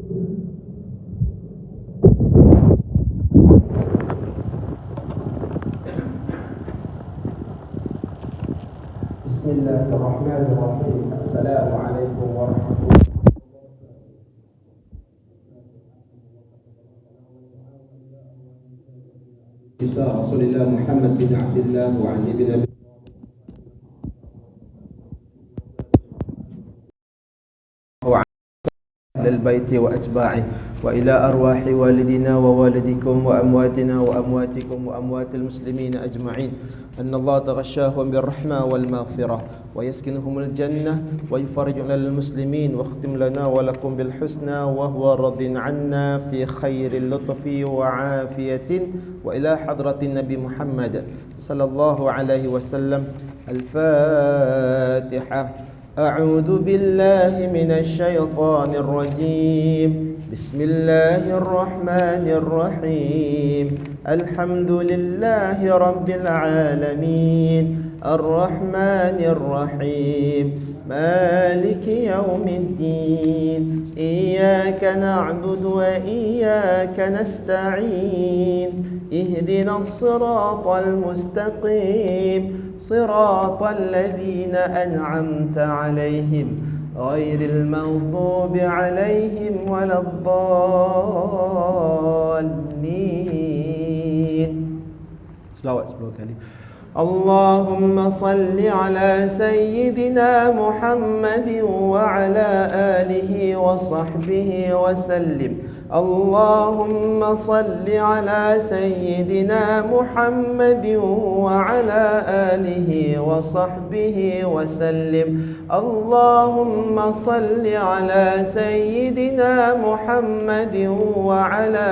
Bismillahirrahmanirrahim. Assalamualaikum warahmatullahi wabarakatuh. Kisah Rasulullah Muhammad bin Abdullah wa Ali bin Abi البيت وأتباعه وإلى أرواح والدنا ووالدكم وأمواتنا وأمواتكم وأموات المسلمين أجمعين أن الله تغشاهم بالرحمة والمغفرة ويسكنهم الجنة ويفرج على المسلمين واختم لنا ولكم بالحسنى وهو رض عنا في خير اللطف وعافية وإلى حضرة النبي محمد صلى الله عليه وسلم. الفاتحة. أعوذ بالله من الشيطان الرجيم. بسم الله الرحمن الرحيم. الحمد لله رب العالمين الرحمن الرحيم مالك يوم الدين إياك نعبد وإياك نستعين اهدنا الصراط المستقيم صراط الذين أنعمت عليهم غير المغضوب عليهم ولا الضالين. selawat 10 kali. اللهم صل على سيدنا محمد وعلى آله وصحبه وسلم. اللهم صل على سيدنا محمد وعلى آله وصحبه وسلم. اللهم صل على سيدنا محمد وعلى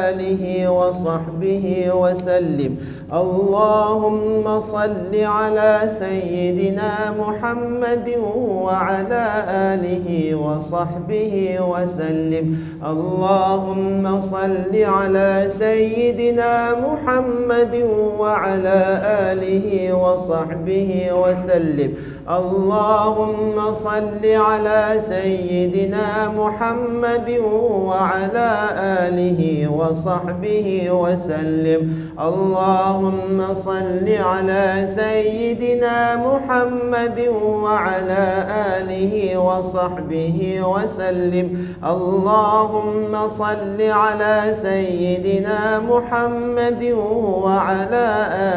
آله وصحبه وسلم. اللهم صل على سيدنا محمد وعلى آله وصحبه وسلم. اللهم صل على سيدنا محمد وعلى آله وصحبه وسلم. اللهم صل على سيدنا محمد وعلى آله وصحبه وسلم. اللهم صل على سيدنا محمد وعلى آله وصحبه وسلم. اللهم صل على سيدنا محمد وعلى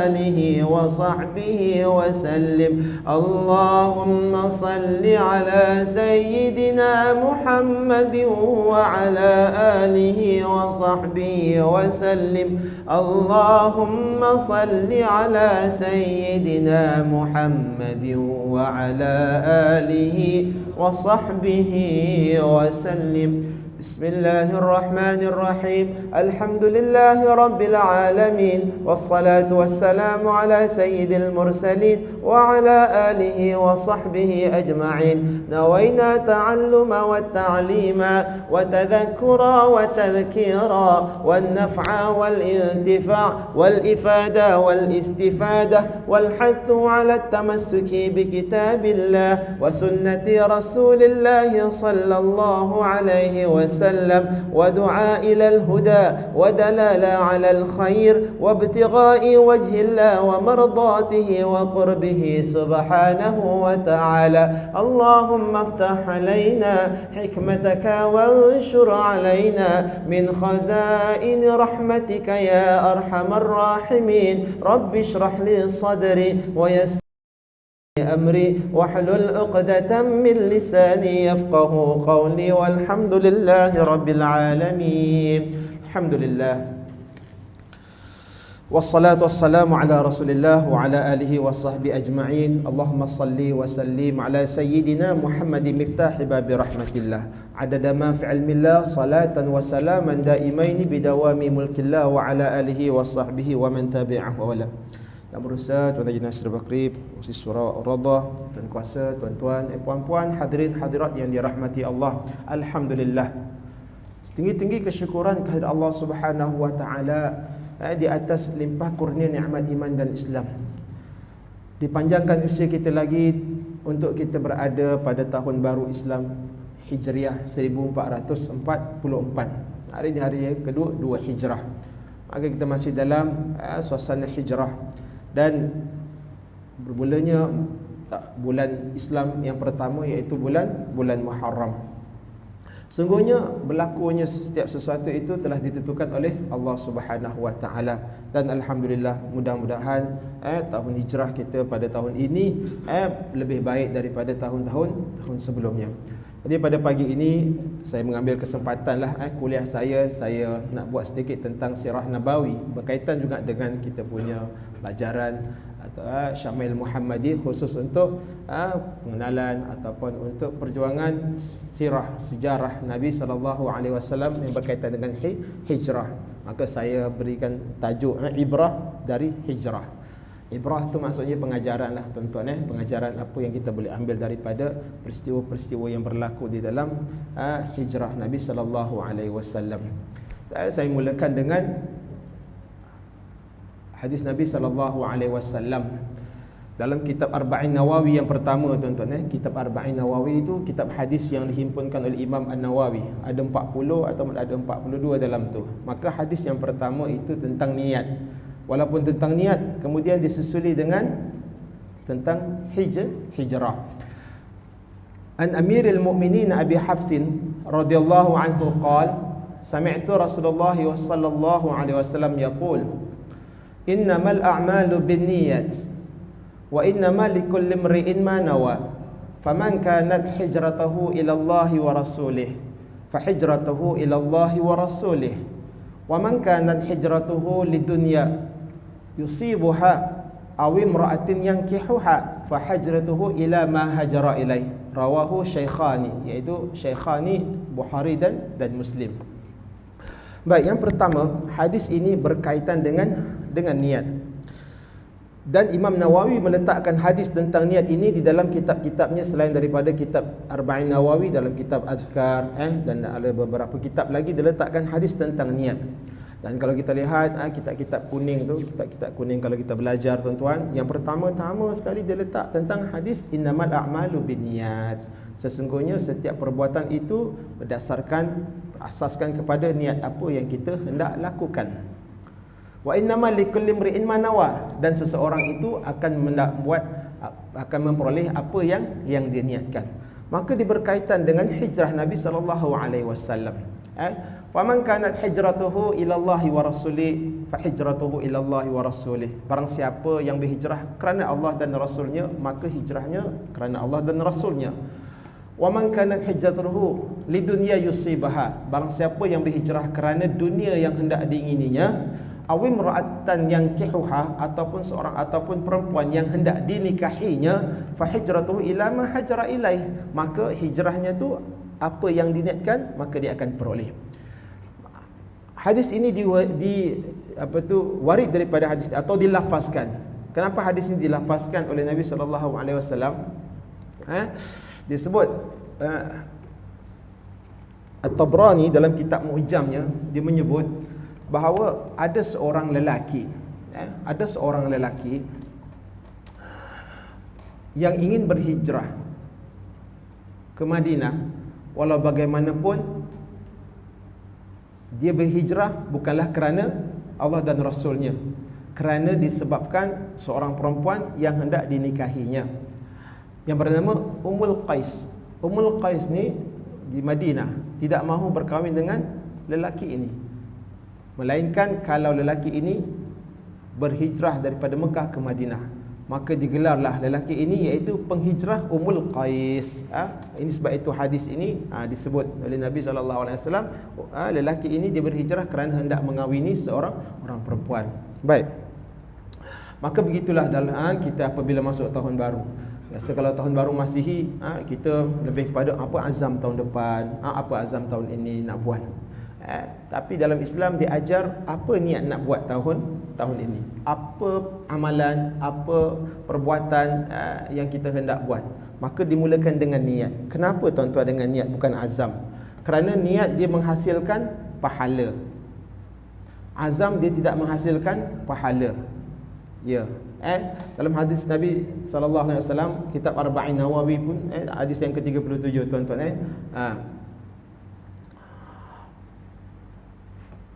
آله وصحبه وسلم. اللهم صل على سيدنا محمد وعلى آله وصحبه وسلم. اللهم صل على سيدنا محمد وعلى آله وصحبه وسلم. بسم الله الرحمن الرحيم. الحمد لله رب العالمين والصلاة والسلام على سيد المرسلين وعلى آله وصحبه أجمعين. نوينا تعلم والتعليم وتذكرا وتذكيرا والنفع والانتفاع والإفادة والاستفادة والحث على التمسك بكتاب الله وسنة رسول الله صلى الله عليه وسلم ودعاء إلى الهدى ودلالة على الخير وابتغاء وجه الله ومرضاته وقربه سبحانه وتعالى. اللهم افتح علينا حكمتك وانشر علينا من خزائن رحمتك يا أرحم الراحمين. رب اشرح لي صدري ويسر أمري واحلل عقدة من لساني يفقه قولي والحمد لله رب العالمين. الحمد لله والصلاة والسلام على رسول الله وعلى آله وصحبه أجمعين. اللهم صل وسلم على سيدنا محمد مفتاح باب رحمة الله عدد ما في علم الله صلاة وسلاما دائمين بدوام ملك الله وعلى آله وصحبه ومن تبعه وله. Yang berusaha Tuan Haji Nasir Bakrib, Usis Surah Ar-Radah, Tuan Kuasa, tuan-tuan, puan-puan, hadirin hadirat yang dirahmati Allah. Alhamdulillah. Setinggi-tinggi kesyukuran kehadirat Allah Subhanahu wa taala di atas limpah kurnia nikmat iman dan Islam. Dipanjangkan usia kita lagi untuk kita berada pada tahun baru Islam Hijriah 1444. Hari ini hari kedua 2 Hijrah. Maka kita masih dalam suasana hijrah, dan bermulanya bulan Islam yang pertama iaitu bulan Muharram. Sungguhnya berlakunya setiap sesuatu itu telah ditentukan oleh Allah Subhanahu Wa Taala, dan alhamdulillah, mudah-mudahan tahun hijrah kita pada tahun ini lebih baik daripada tahun-tahun sebelumnya. Jadi pada pagi ini saya mengambil kesempatanlah kuliah saya nak buat sedikit tentang sirah Nabawi, berkaitan juga dengan kita punya pelajaran atau Syamil Muhammadi, khusus untuk pengenalan ataupun untuk perjuangan sirah sejarah Nabi SAW yang berkaitan dengan hijrah. Maka saya berikan tajuk ibrah dari hijrah. Ibrah tu maksudnya pengajaran lah tuan-tuan, pengajaran apa yang kita boleh ambil daripada peristiwa-peristiwa yang berlaku di dalam hijrah Nabi SAW. Saya mulakan dengan hadis Nabi SAW dalam kitab Arba'in Nawawi yang pertama tuan-tuan. Kitab Arba'in Nawawi itu kitab hadis yang dihimpunkan oleh Imam An-Nawawi. Ada 40 atau ada 42 dalam tu. Maka hadis yang pertama itu tentang niat. Walaupun tentang niat, kemudian disusuli dengan tentang hijrah. An Amiril Mu'minin Abi Hafsin radhiyallahu anhu qala sami'tu Rasulullah sallallahu alaihi wasallam yaqul innamal a'malu binniyat wa innamal likulli imri'in ma nawa faman kanat hijratuhu ila Allah wa rasulih fa hijratuhu ila Allah wa rasulih wa man kanat hijratuhu lidunya yusibuha aw imra'atin yankihuha fa hijratuhu ila ma hajara ilaih. Rawahu Shaykhani, iaitu Shaykhani Bukhari dan Muslim. Baik, yang pertama, hadis ini berkaitan dengan niat. Dan Imam Nawawi meletakkan hadis tentang niat ini di dalam kitab-kitabnya selain daripada kitab Arba'in Nawawi, dalam kitab Azkar dan ada beberapa kitab lagi diletakkan hadis tentang niat. Dan kalau kita lihat kitab-kitab kuning tu, kitab-kitab kuning kalau kita belajar tuan-tuan, yang pertama-tama sekali dia letak tentang hadis innamal a'malu binniyat. Sesungguhnya setiap perbuatan itu berasaskan kepada niat apa yang kita hendak lakukan. Wa innamal likulli imri'in ma nawa, dan seseorang itu akan memperoleh apa yang dia niatkan. Maka diberkaitan dengan hijrah Nabi SAW. Faman kanat hijratuhu ila Allah wa rasulih fa hijratuhu ila Allah wa rasulih. Barang siapa yang berhijrah kerana Allah dan Rasulnya, maka hijrahnya kerana Allah dan Rasulnya. Wa man kanat hijratuhu lidunya yusibaha. Barang siapa yang berhijrah kerana dunia yang hendak diingininya, awim ra'atan yang kihuha, ataupun seorang ataupun perempuan yang hendak dinikahinya, fa hijratuhu ila ma hajara ilaih. Maka hijrahnya tu apa yang diniatkan, maka dia akan peroleh. Hadis ini warid daripada hadis atau dilafazkan. Kenapa hadis ini dilafazkan oleh Nabi SAW? Disebut At-Tabrani dalam kitab Mu'jamnya, dia menyebut bahawa ada seorang lelaki yang ingin berhijrah ke Madinah. Walau bagaimanapun dia berhijrah bukanlah kerana Allah dan Rasulnya, kerana disebabkan seorang perempuan yang hendak dinikahinya yang bernama Ummul Qais. Ummul Qais ni di Madinah tidak mahu berkahwin dengan lelaki ini, melainkan kalau lelaki ini berhijrah daripada Mekah ke Madinah, maka digelarlah lelaki ini iaitu penghijrah Ummul Qais. Ini sebab itu hadis ini disebut oleh Nabi SAW, lelaki ini dia berhijrah kerana hendak mengawini seorang perempuan. Baik, maka begitulah dalam kita apabila masuk tahun baru. Biasa kalau tahun baru Masihi, kita lebih kepada apa azam tahun depan, apa azam tahun ini nak buat. Tapi dalam Islam diajar apa niat nak buat tahun ini, apa amalan, apa perbuatan yang kita hendak buat. Maka dimulakan dengan niat. Kenapa tuan-tuan dengan niat bukan azam? Kerana niat dia menghasilkan pahala, azam dia tidak menghasilkan pahala. Ya. Dalam hadis Nabi SAW, kitab Arba'in Nawawi pun, hadis yang ke-37 tuan-tuan,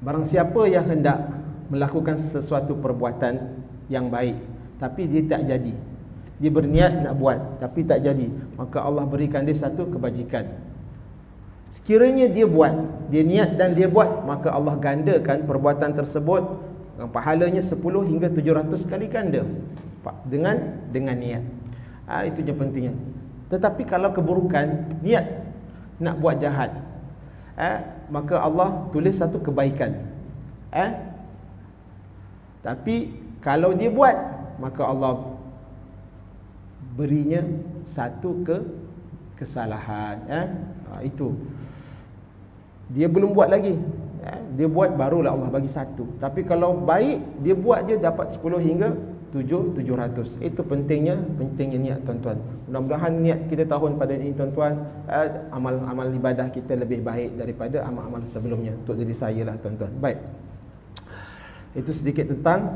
barang siapa yang hendak melakukan sesuatu perbuatan yang baik tapi dia tak jadi, dia berniat nak buat tapi tak jadi, maka Allah berikan dia satu kebajikan. Sekiranya dia buat, dia niat dan dia buat, maka Allah gandakan perbuatan tersebut, pahalanya 10 hingga 700 kali ganda dengan niat. Itu je pentingnya. Tetapi kalau keburukan, niat nak buat jahat, maka Allah tulis satu kebaikan. Tapi kalau dia buat, maka Allah berinya satu kesalahan. Itu dia belum buat lagi, dia buat barulah Allah bagi satu. Tapi kalau baik, dia buat je dapat 10 hingga 700. Itu pentingnya niat tuan-tuan. Mudah-mudahan niat kita tahun pada ini tuan-tuan, amal ibadah kita lebih baik daripada amal-amal sebelumnya. Untuk diri saya lah tuan-tuan. Baik, itu sedikit tentang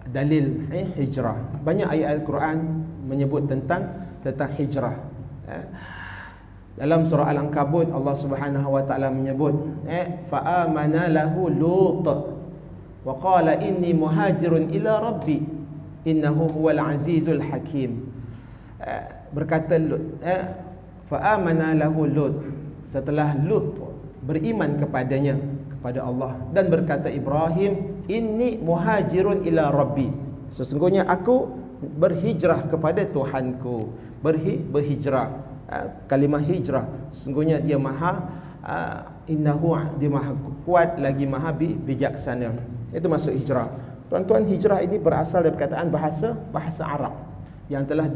dalil hijrah. Banyak ayat Al-Quran menyebut tentang hijrah. Dalam surah Al-Ankabut, Allah Subhanahu wa taala menyebut, fa amana lahu Lut wa qala inni muhajirun ila rabbi innahu huwal azizul hakim. Berkata Lut, fa amana lahu Lut, setelah Lut beriman kepadanya, kepada Allah, dan berkata Ibrahim, inni muhajirun ila rabbi, sesungguhnya aku berhijrah kepada Tuhanku. Berhijrah, kalimah hijrah, sesungguhnya dia maha innahu, dia maha kuat lagi maha bijaksana. Itu masuk hijrah. Tuan-tuan, hijrah ini berasal dari perkataan bahasa Arab yang telah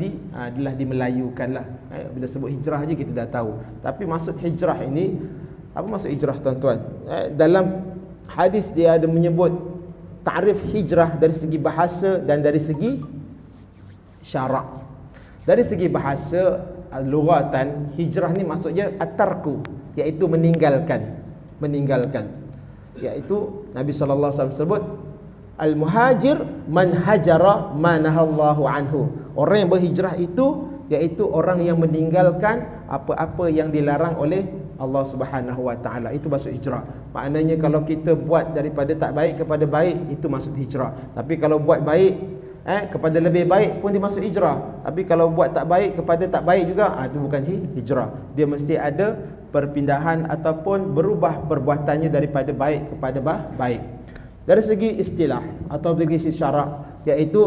dimelayukan lah. Bila sebut hijrah je kita dah tahu. Tapi maksud hijrah ini, apa maksud hijrah tuan-tuan? Dalam hadis dia ada menyebut ta'rif hijrah dari segi bahasa dan dari segi syarak. Dari segi bahasa lughatan, hijrah ni maksudnya at-tarku, iaitu meninggalkan. Iaitu Nabi sallallahu alaihi wasallam sebut al-muhajir man hajara ma nahallahu anhu. Orang yang berhijrah itu iaitu orang yang meninggalkan apa-apa yang dilarang oleh Allah Subhanahu wa taala. Itu maksud hijrah. Maknanya kalau kita buat daripada tak baik kepada baik, itu maksud hijrah. Tapi kalau buat baik kepada lebih baik pun dia masuk hijrah. Tapi kalau buat tak baik kepada tak baik juga, itu bukan hijrah. Dia mesti ada perpindahan ataupun berubah perbuatannya daripada baik kepada baik. Dari segi istilah atau dari segi syarak, iaitu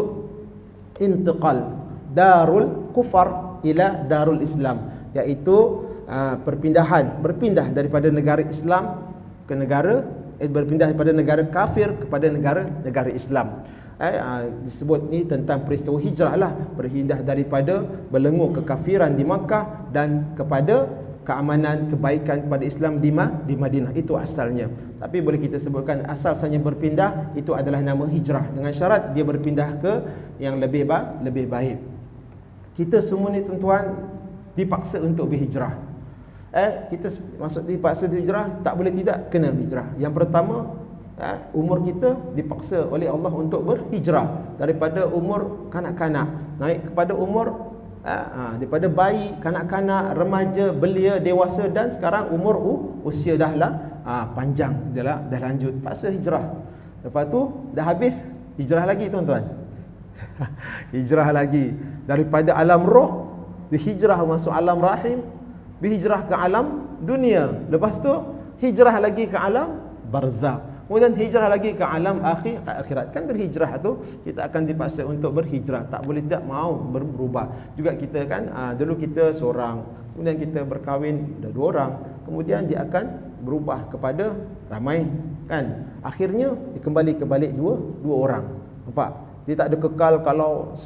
intiqal darul kufar ila darul Islam, iaitu berpindah daripada negara Islam ke negara berpindah daripada negara kafir kepada negara Islam. Disebut ni tentang peristiwa hijrah lah, berpindah daripada belenggu kekafiran di Makkah dan kepada keamanan, kebaikan kepada Islam di Madinah. Itu asalnya. Tapi boleh kita sebutkan asal saja berpindah itu adalah nama hijrah, dengan syarat dia berpindah ke yang lebih baik. Kita semua ni tuan-tuan dipaksa untuk berhijrah. Kita maksud dipaksa berhijrah, tak boleh tidak kena berhijrah. Yang pertama, umur kita dipaksa oleh Allah untuk berhijrah daripada umur kanak-kanak naik kepada umur daripada bayi, kanak-kanak, remaja, belia, dewasa, dan sekarang umur usia dah panjang, dah lanjut, paksa hijrah. Lepas tu dah habis, hijrah lagi tuan-tuan. Hijrah lagi daripada alam roh, berhijrah masuk alam rahim, berhijrah ke alam dunia. Lepas tu hijrah lagi ke alam barzakh. Kemudian hijrah lagi ke alam akhirat. Kan berhijrah tu kita akan dipaksa untuk berhijrah, tak boleh tidak mau berubah. Juga kita kan dulu kita seorang, kemudian kita berkahwin dah 2 orang, kemudian dia akan berubah kepada ramai kan. Akhirnya dia kembali ke balik 2 orang. Nampak? Dia tak ada kekal kalau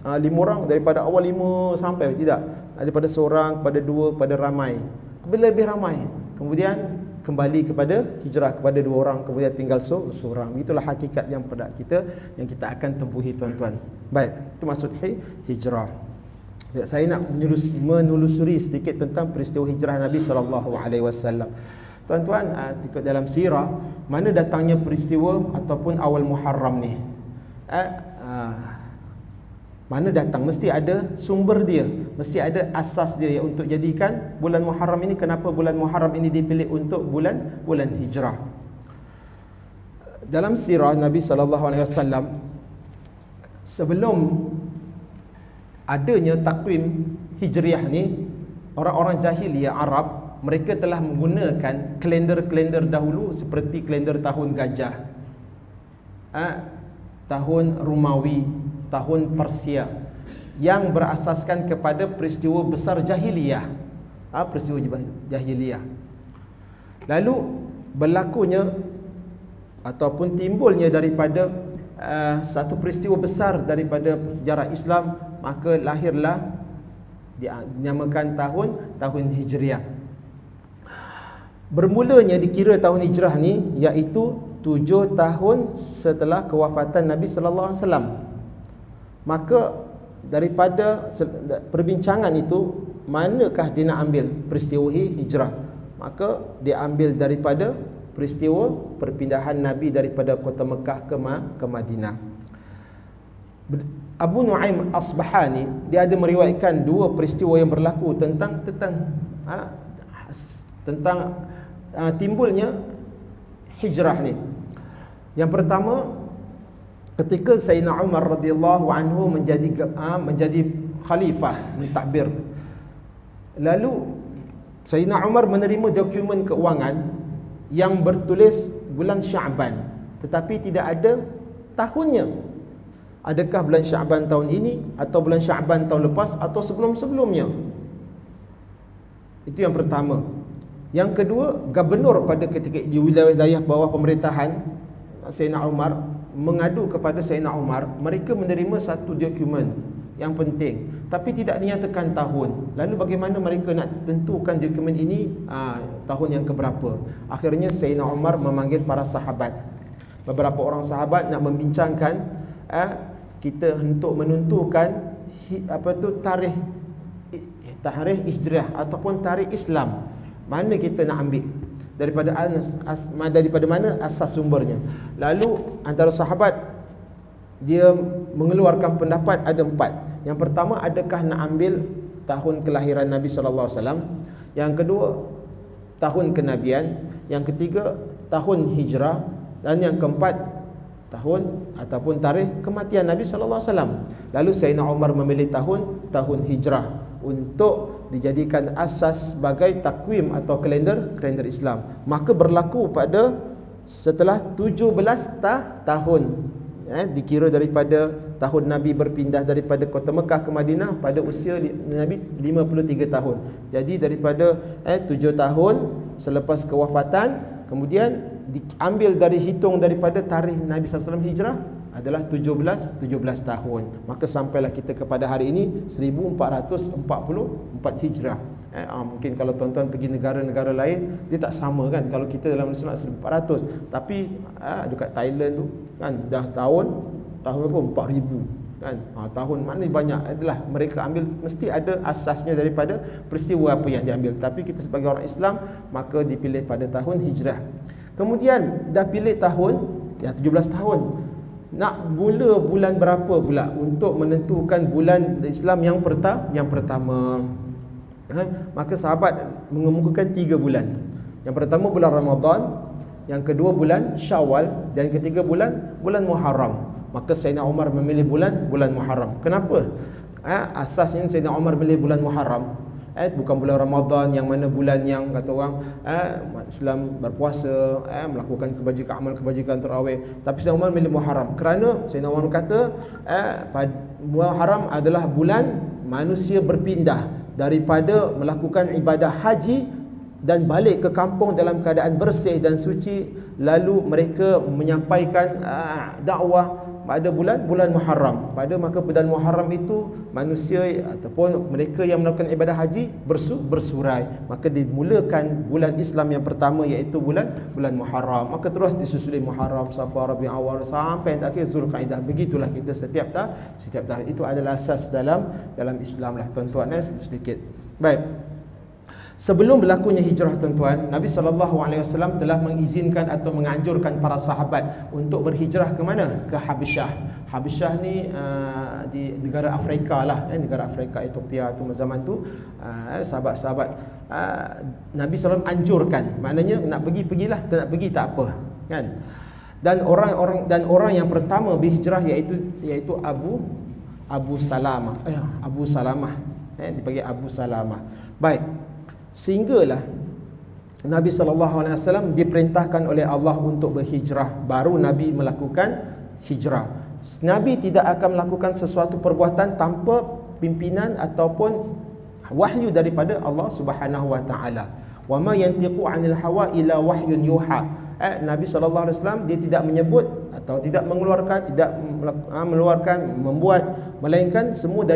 5 orang daripada awal 5 sampai, tidak. Daripada seorang kepada 2 kepada ramai. Bila lebih ramai, kemudian kembali kepada hijrah kepada 2 orang, kemudian tinggal seorang. Itulah hakikat yang pada kita yang kita akan tempuhi tuan-tuan. Baik, itu maksud hijrah. Saya nak menelusuri sedikit tentang peristiwa hijrah Nabi sallallahu alaihi wasallam. Tuan-tuan, ikut dalam sirah, mana datangnya peristiwa ataupun awal Muharram ni? mana datang, mesti ada sumber dia, mesti ada asas dia untuk jadikan bulan Muharram ini. Kenapa bulan Muharram ini dipilih untuk bulan hijrah? Dalam sirah Nabi SAW, sebelum adanya takwim hijriah ni, orang-orang jahiliyah Arab, mereka telah menggunakan kalender-kalender dahulu seperti kalender tahun gajah, tahun Romawi, tahun Persia, yang berasaskan kepada peristiwa besar jahiliyah, peristiwa jahiliyah. Lalu berlakunya ataupun timbulnya daripada satu peristiwa besar daripada sejarah Islam, maka lahirlah dinamakan tahun Hijriah. Bermulanya dikira tahun Hijrah ni iaitu 7 tahun setelah kewafatan Nabi sallallahu alaihi wasallam. Maka daripada perbincangan itu, manakah dia nak ambil peristiwa hijrah? Maka dia ambil daripada peristiwa perpindahan Nabi daripada kota Mekah ke Madinah. Abu Nuaim Asbahani, dia ada meriwayatkan dua peristiwa yang berlaku tentang timbulnya hijrah ni. Yang pertama, ketika Sayyidina Umar radhiyallahu anhu menjadi khalifah mentadbir. Lalu Sayyidina Umar menerima dokumen keuangan yang bertulis bulan Syaban, tetapi tidak ada tahunnya. Adakah bulan Syaban tahun ini, atau bulan Syaban tahun lepas, atau sebelum-sebelumnya? Itu yang pertama. Yang kedua, gubernur pada ketika di wilayah bawah pemerintahan Sayyidina Umar mengadu kepada Sayyidina Umar. Mereka menerima satu dokumen yang penting, tapi tidak dinyatakan tahun. Lalu bagaimana mereka nak tentukan dokumen ini tahun yang keberapa? Akhirnya Sayyidina Umar memanggil para sahabat. Beberapa orang sahabat nak membincangkan kita untuk menentukan tarikh hijrah ataupun tarikh Islam, mana kita nak ambil, daripada mana asas sumbernya. Lalu antara sahabat dia mengeluarkan pendapat ada 4. Yang pertama, adakah nak ambil tahun kelahiran Nabi sallallahu alaihi wasallam? Yang kedua, tahun kenabian. Yang ketiga, tahun hijrah. Dan yang keempat, tahun ataupun tarikh kematian Nabi sallallahu alaihi wasallam. Lalu Sayyidina Umar memilih tahun hijrah untuk dijadikan asas sebagai takwim atau kalender Islam. Maka berlaku pada setelah 17 tahun, dikira daripada tahun Nabi berpindah daripada kota Mekah ke Madinah pada usia Nabi 53 tahun. Jadi daripada 7 tahun selepas kewafatan, kemudian diambil hitung daripada tarikh Nabi SAW hijrah adalah 17 tahun. Maka sampailah kita kepada hari ini 1444 hijrah. Mungkin kalau tuan-tuan pergi negara-negara lain, dia tak sama kan. Kalau kita dalam Islam 1400, tapi dekat Thailand tu kan dah tahun berapa? 4000 kan. Tahun mana banyak adalah mereka ambil, mesti ada asasnya daripada peristiwa apa yang diambil. Tapi kita sebagai orang Islam, maka dipilih pada tahun hijrah. Kemudian dah pilih tahun 17 tahun. Nak mula bulan berapa pula untuk menentukan bulan Islam yang pertama? Maka sahabat mengemukakan 3 bulan. Yang pertama bulan Ramadan, yang kedua bulan Syawal, dan yang ketiga bulan Muharram. Maka Sayyidina Umar memilih bulan Muharram. Kenapa? Asasnya Sayyidina Umar memilih bulan Muharram, bukan bulan Ramadan, yang mana bulan yang kata orang Islam berpuasa, melakukan amal kebajikan tarawih. Tapi Sayyidina Umar memilih Muharram kerana Sayyidina Umar kata Muharram adalah bulan manusia berpindah daripada melakukan ibadah haji dan balik ke kampung dalam keadaan bersih dan suci, lalu mereka menyampaikan dakwah pada bulan Muharram. Maka bulan Muharram itu manusia ataupun mereka yang melakukan ibadah haji bersurai. Maka dimulakan bulan Islam yang pertama, iaitu bulan Muharram. Maka terus disusuli Muharram, Safar, Rabiul Awwal sampai akhir Zulkaidah. Begitulah kita setiap tahun. Itu adalah asas dalam Islam lah tuan-tuan, sedikit. Baik. Sebelum berlakunya hijrah tuan-tuan, Nabi SAW telah mengizinkan atau menganjurkan para sahabat untuk berhijrah ke mana? Ke Habasyah. Habasyah ni di negara Afrika lah, negara Afrika, Ethiopia tu zaman tu. Sahabat-sahabat Nabi SAW anjurkan, maknanya nak pergilah, tak nak pergi tak apa, kan. Dan orang yang pertama berhijrah iaitu Abu Salamah. Abu Salamah, dipanggil Abu Salamah. Baik, sehinggalah Nabi SAW diperintahkan oleh Allah untuk berhijrah, baru Nabi melakukan hijrah. Nabi tidak akan melakukan sesuatu perbuatan tanpa pimpinan ataupun wahyu daripada Allah Subhanahu wa taala. Wa ma yantiqu 'anil hawa illa wahyun yuha. Nabi SAW dia tidak menyebut atau tidak mengeluarkan, membuat, melainkan semua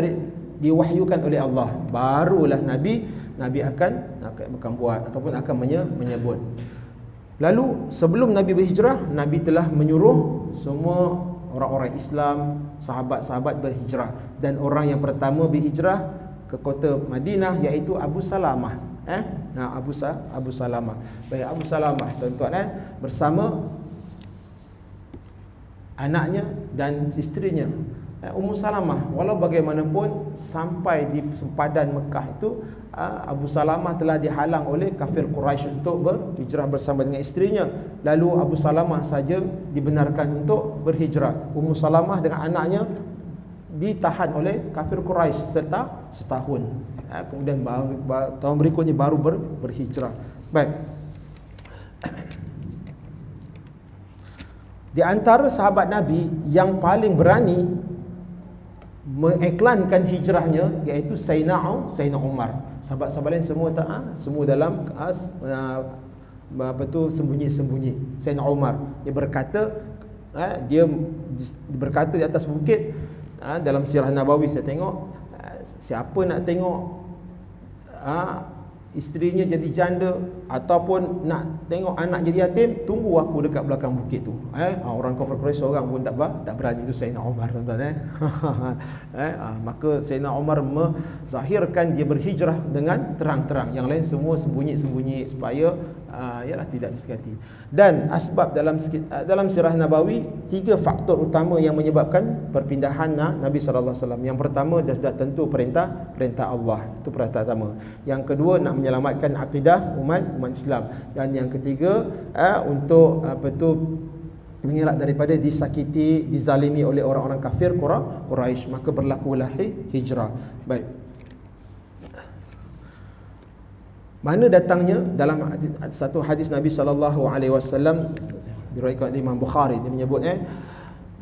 diwahyukan oleh Allah. Barulah Nabi akan buat ataupun akan menyebut. Lalu sebelum Nabi berhijrah, Nabi telah menyuruh semua orang-orang Islam, sahabat-sahabat berhijrah, dan orang yang pertama berhijrah ke kota Madinah iaitu Abu Salamah. Abu Salamah. Baik, Abu Salamah tuan-tuan, bersama anaknya dan isterinya Ummu Salamah. Walau bagaimanapun sampai di sempadan Mekah itu Abu Salamah telah dihalang oleh kafir Quraisy untuk berhijrah bersama dengan isterinya. Lalu Abu Salamah saja dibenarkan untuk berhijrah. Ummu Salamah dengan anaknya ditahan oleh kafir Quraisy serta setahun. Kemudian tahun berikutnya baru berhijrah. Baik. Di antara sahabat Nabi yang paling berani mengiklankan hijrahnya iaitu Sayyidina Umar. Sahabat-sahabat lain semua dalam sembunyi-sembunyi. Sayyidina Umar dia berkata di atas bukit, dalam sirah Nabawi saya tengok, siapa nak tengok isterinya jadi janda ataupun nak tengok anak jadi yatim, tunggu aku dekat belakang bukit tu. Orang kafir Quraisy seorang pun tak berani. Itu Sayyidina Umar, tuan-tuan. Maka Sayyidina Umar menzahirkan dia berhijrah dengan terang-terang. Yang lain semua sembunyi-sembunyi supaya tidak disekati. Dan asbab dalam sirah Nabawi, 3 faktor utama yang menyebabkan perpindahan Nabi sallallahu alaihi wasallam. Yang pertama dah tentu perintah Allah. Itu pertama. Yang kedua nak menyelamatkan akidah umat Islam, dan yang ketiga untuk mengelak daripada disakiti, dizalimi oleh orang-orang kafir Quraisy. Maka berlakulah hijrah. Baik. Mana datangnya dalam satu hadis Nabi sallallahu alaihi wasallam diriwayatkan oleh Imam Bukhari, dia menyebut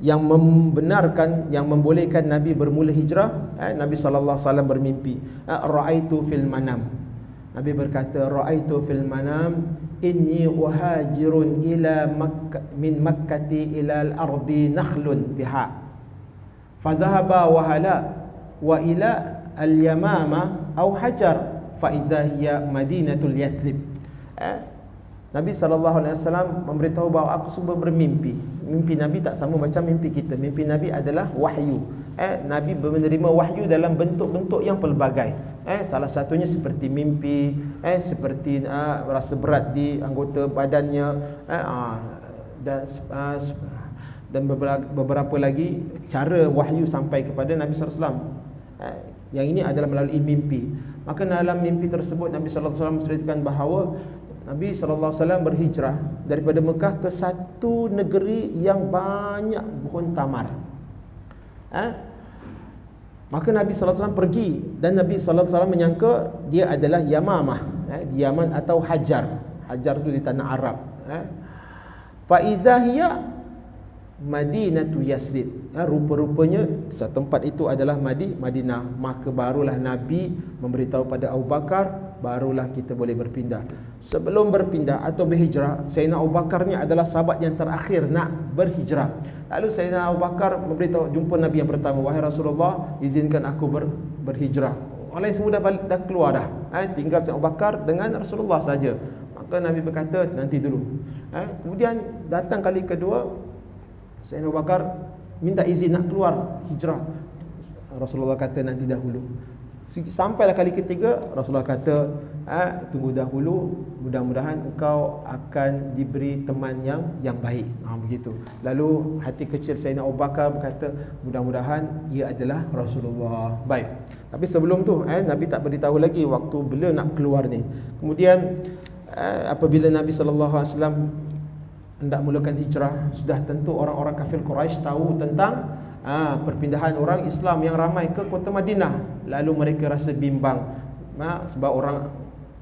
yang membenarkan, yang membolehkan Nabi bermula hijrah, Nabi sallallahu alaihi wasallam bermimpi. Ra'aitu fil manam. Nabi berkata, ra'aitu fil manam inni uhajirun ila min Makkati ila al-ardi nakhlun biha. Fazahaba wa hala wa ila al-yamama aw hajar fa iza hiya madinatul Yathrib. Nabi SAW memberitahu bahawa aku semua bermimpi. Mimpi Nabi tak sama macam mimpi kita. Mimpi Nabi adalah wahyu. Nabi menerima wahyu dalam bentuk-bentuk yang pelbagai. Salah satunya seperti mimpi, seperti rasa berat di anggota badannya, dan beberapa lagi cara wahyu sampai kepada Nabi SAW. Yang ini adalah melalui mimpi. Maka dalam mimpi tersebut Nabi SAW menceritakan bahawa Nabi SAW berhijrah daripada Mekah ke satu negeri yang banyak pohon tamar. Maka Nabi SAW pergi, dan Nabi SAW menyangka dia adalah Yamamah, di Yaman, atau Hajar. Hajar itu di tanah Arab. Fa izahiyya Madinatu Yasrib. Rupa-rupanya satu tempat itu adalah Madinah. Maka barulah Nabi memberitahu pada Abu Bakar, barulah kita boleh berpindah. Sebelum berpindah atau berhijrah, Sayyidina Abu Bakar ni adalah sahabat yang terakhir nak berhijrah. Lalu Sayyidina Abu Bakar memberitahu, jumpa Nabi yang pertama, wahai Rasulullah, izinkan aku berhijrah. Orang lain semua dah keluar dah. Tinggal Sayyidina Abu Bakar dengan Rasulullah saja. Maka Nabi berkata, nanti dulu. Kemudian datang kali kedua, Sayyidina Abu Bakar minta izin nak keluar hijrah. Rasulullah kata, nanti dahulu. Sampailah kali ketiga, Rasulullah kata, tunggu dahulu, mudah-mudahan engkau akan diberi teman yang baik. Begitu. Lalu hati kecil Sayyidina Abu Bakar berkata, mudah-mudahan ia adalah Rasulullah. Baik. Tapi sebelum tu, Nabi tak beritahu lagi waktu beliau nak keluar ni. Kemudian apabila Nabi SAW hendak mulakan hijrah, sudah tentu orang-orang kafir Quraisy tahu tentang perpindahan orang Islam yang ramai ke kota Madinah. Lalu mereka rasa bimbang, sebab orang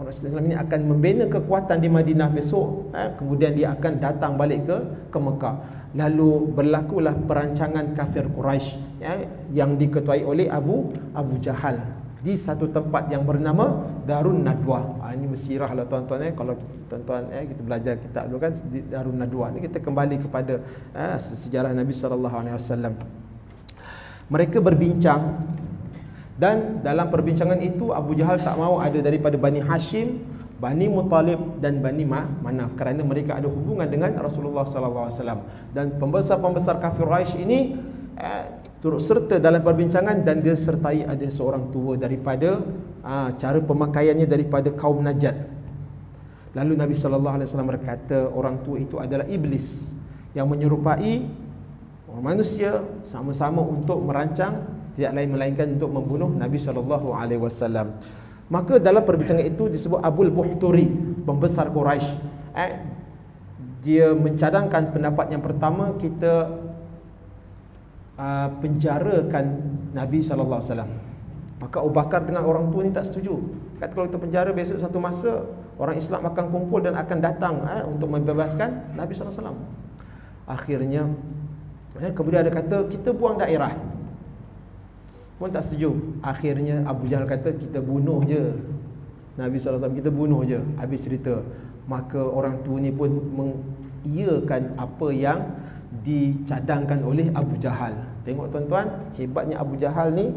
Islam ini akan membina kekuatan di Madinah besok, kemudian dia akan datang balik ke Mekah. Lalu berlakulah perancangan kafir Quraisy yang diketuai oleh Abu Jahal di satu tempat yang bernama Darun Nadwa. Ini bersirah lah tuan-tuan. Kalau tuan-tuan kita belajar kitab dulu kan, di Darun Nadwa ni kita kembali kepada sejarah Nabi SAW. Mereka berbincang, dan dalam perbincangan itu Abu Jahal tak mahu ada daripada Bani Hashim, Bani Muttalib dan Bani Manaf, kerana mereka ada hubungan dengan Rasulullah SAW. Dan pembesar-pembesar kafir Quraisy ini turut serta dalam perbincangan, dan dia sertai ada seorang tua daripada cara pemakaiannya daripada kaum Najd. Lalu Nabi SAW berkata, orang tua itu adalah iblis yang menyerupai manusia, sama-sama untuk merancang tidak lain melainkan untuk membunuh Nabi SAW. Maka dalam perbincangan itu disebut Abul Buhturi, pembesar Quraisy, dia mencadangkan pendapat yang pertama, kita penjarakan Nabi SAW. Maka Abu Bakar dengan orang tua ni tak setuju. Kata kalau kita penjara, besok satu masa orang Islam akan kumpul dan akan datang untuk membebaskan Nabi SAW. Akhirnya kemudian ada kata, kita buang daerah, pun tak setuju. Akhirnya Abu Jahal kata, kita bunuh je Nabi SAW, kita bunuh je, habis cerita. Maka orang tua ni pun mengiyakan apa yang dicadangkan oleh Abu Jahal. Tengok tuan-tuan, hebatnya Abu Jahal ni,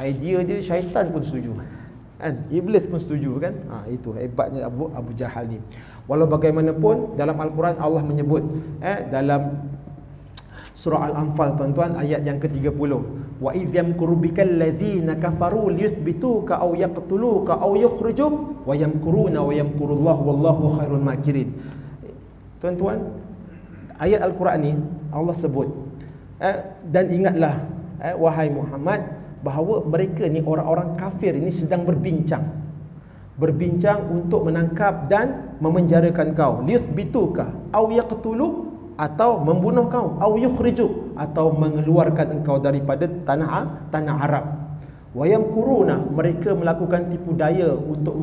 idea dia syaitan pun setuju, iblis pun setuju kan. Itu hebatnya Abu Jahal ni. Walau bagaimanapun dalam Al-Quran Allah menyebut dalam surah Al-Anfal tuan-tuan, ayat yang ke-30, wa idh yamkuru bikal ladzina kafaru liyuthbituka aw yaqtuluka aw yukhrijuk wa yamkuruna wa yamkurullahu wallahu khairul makirin. Tuan-tuan, ayat Al-Quran ni Allah sebut, dan ingatlah wahai Muhammad, bahawa mereka ni orang-orang kafir ini sedang berbincang untuk menangkap dan memenjarakan kau, liyuthbituka aw yaqtuluk, atau membunuh kau, aw yukhrijuk, atau mengeluarkan engkau daripada tanah Arab. Wa yamkuruna, mereka melakukan tipu daya untuk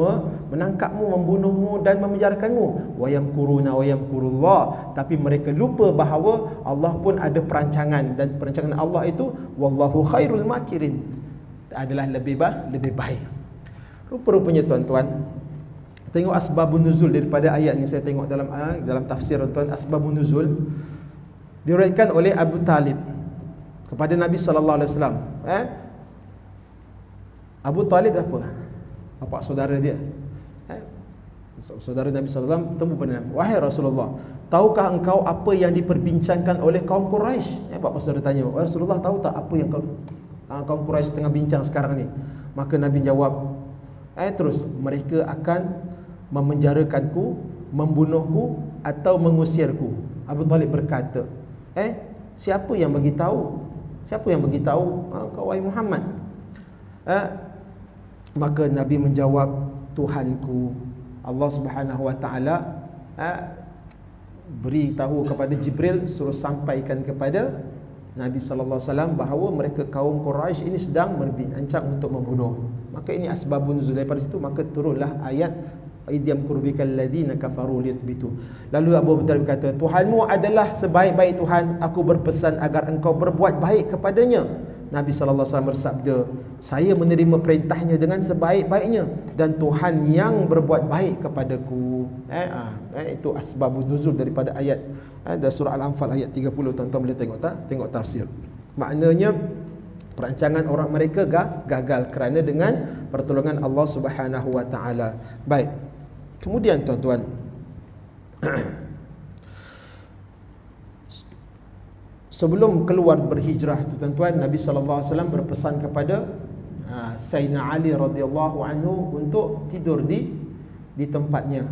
menangkapmu, membunuhmu dan memenjarakanmu. Wa yamkuruna wa yamkurullah, tapi mereka lupa bahawa Allah pun ada perancangan, dan perancangan Allah itu wallahu khairul makirin, adalah lebih baik. Rupa-rupanya tuan-tuan, tengok asbabun nuzul daripada ayat ni. Saya tengok dalam tafsir tuan, asbabun nuzul diriwayatkan oleh Abu Talib kepada Nabi SAW. Abu Talib apa? Bapa saudara dia. Saudara Nabi SAW temu pada Nabi, wahai Rasulullah, tahukah engkau apa yang diperbincangkan oleh kaum Quraisy? Bapa saudara tanya, wahai Rasulullah, tahu tak apa yang kaum Quraisy tengah bincang sekarang ni? Maka Nabi jawab, terus, mereka akan memenjarakanku, membunuhku, atau mengusirku. Abu Talib berkata, siapa yang bagi tahu? Siapa yang bagi tahu kau wahai Muhammad? Maka Nabi menjawab, Tuhanku Allah Subhanahu wa taala beritahu kepada Jibril, suruh sampaikan kepada Nabi sallallahu alaihi wasallam bahawa mereka kaum Quraisy ini sedang berancang untuk membunuh. Maka ini asbabun nuzul. Daripada situ maka turunlah ayat idyam kurbikal ladzina kafaru liyuthbitu. Lalu Abu Bakar berkata, Tuhanmu adalah sebaik-baik Tuhan, aku berpesan agar engkau berbuat baik kepadanya. Nabi sallallahu alaihi wasallam bersabda, saya menerima perintahnya dengan sebaik-baiknya, dan Tuhan yang berbuat baik kepadaku. Itu asbabun nuzul daripada ayat dari surah Al-Anfal ayat 30. Tuan-tuan boleh tengok tafsir. Maknanya perancangan orang mereka gagal kerana dengan pertolongan Allah Subhanahu wa taala. Baik. Kemudian tuan-tuan, sebelum keluar berhijrah tu tuan-tuan, Nabi sallallahu alaihi wasallam berpesan kepada Sayyidina Ali radhiyallahu anhu untuk tidur di tempatnya.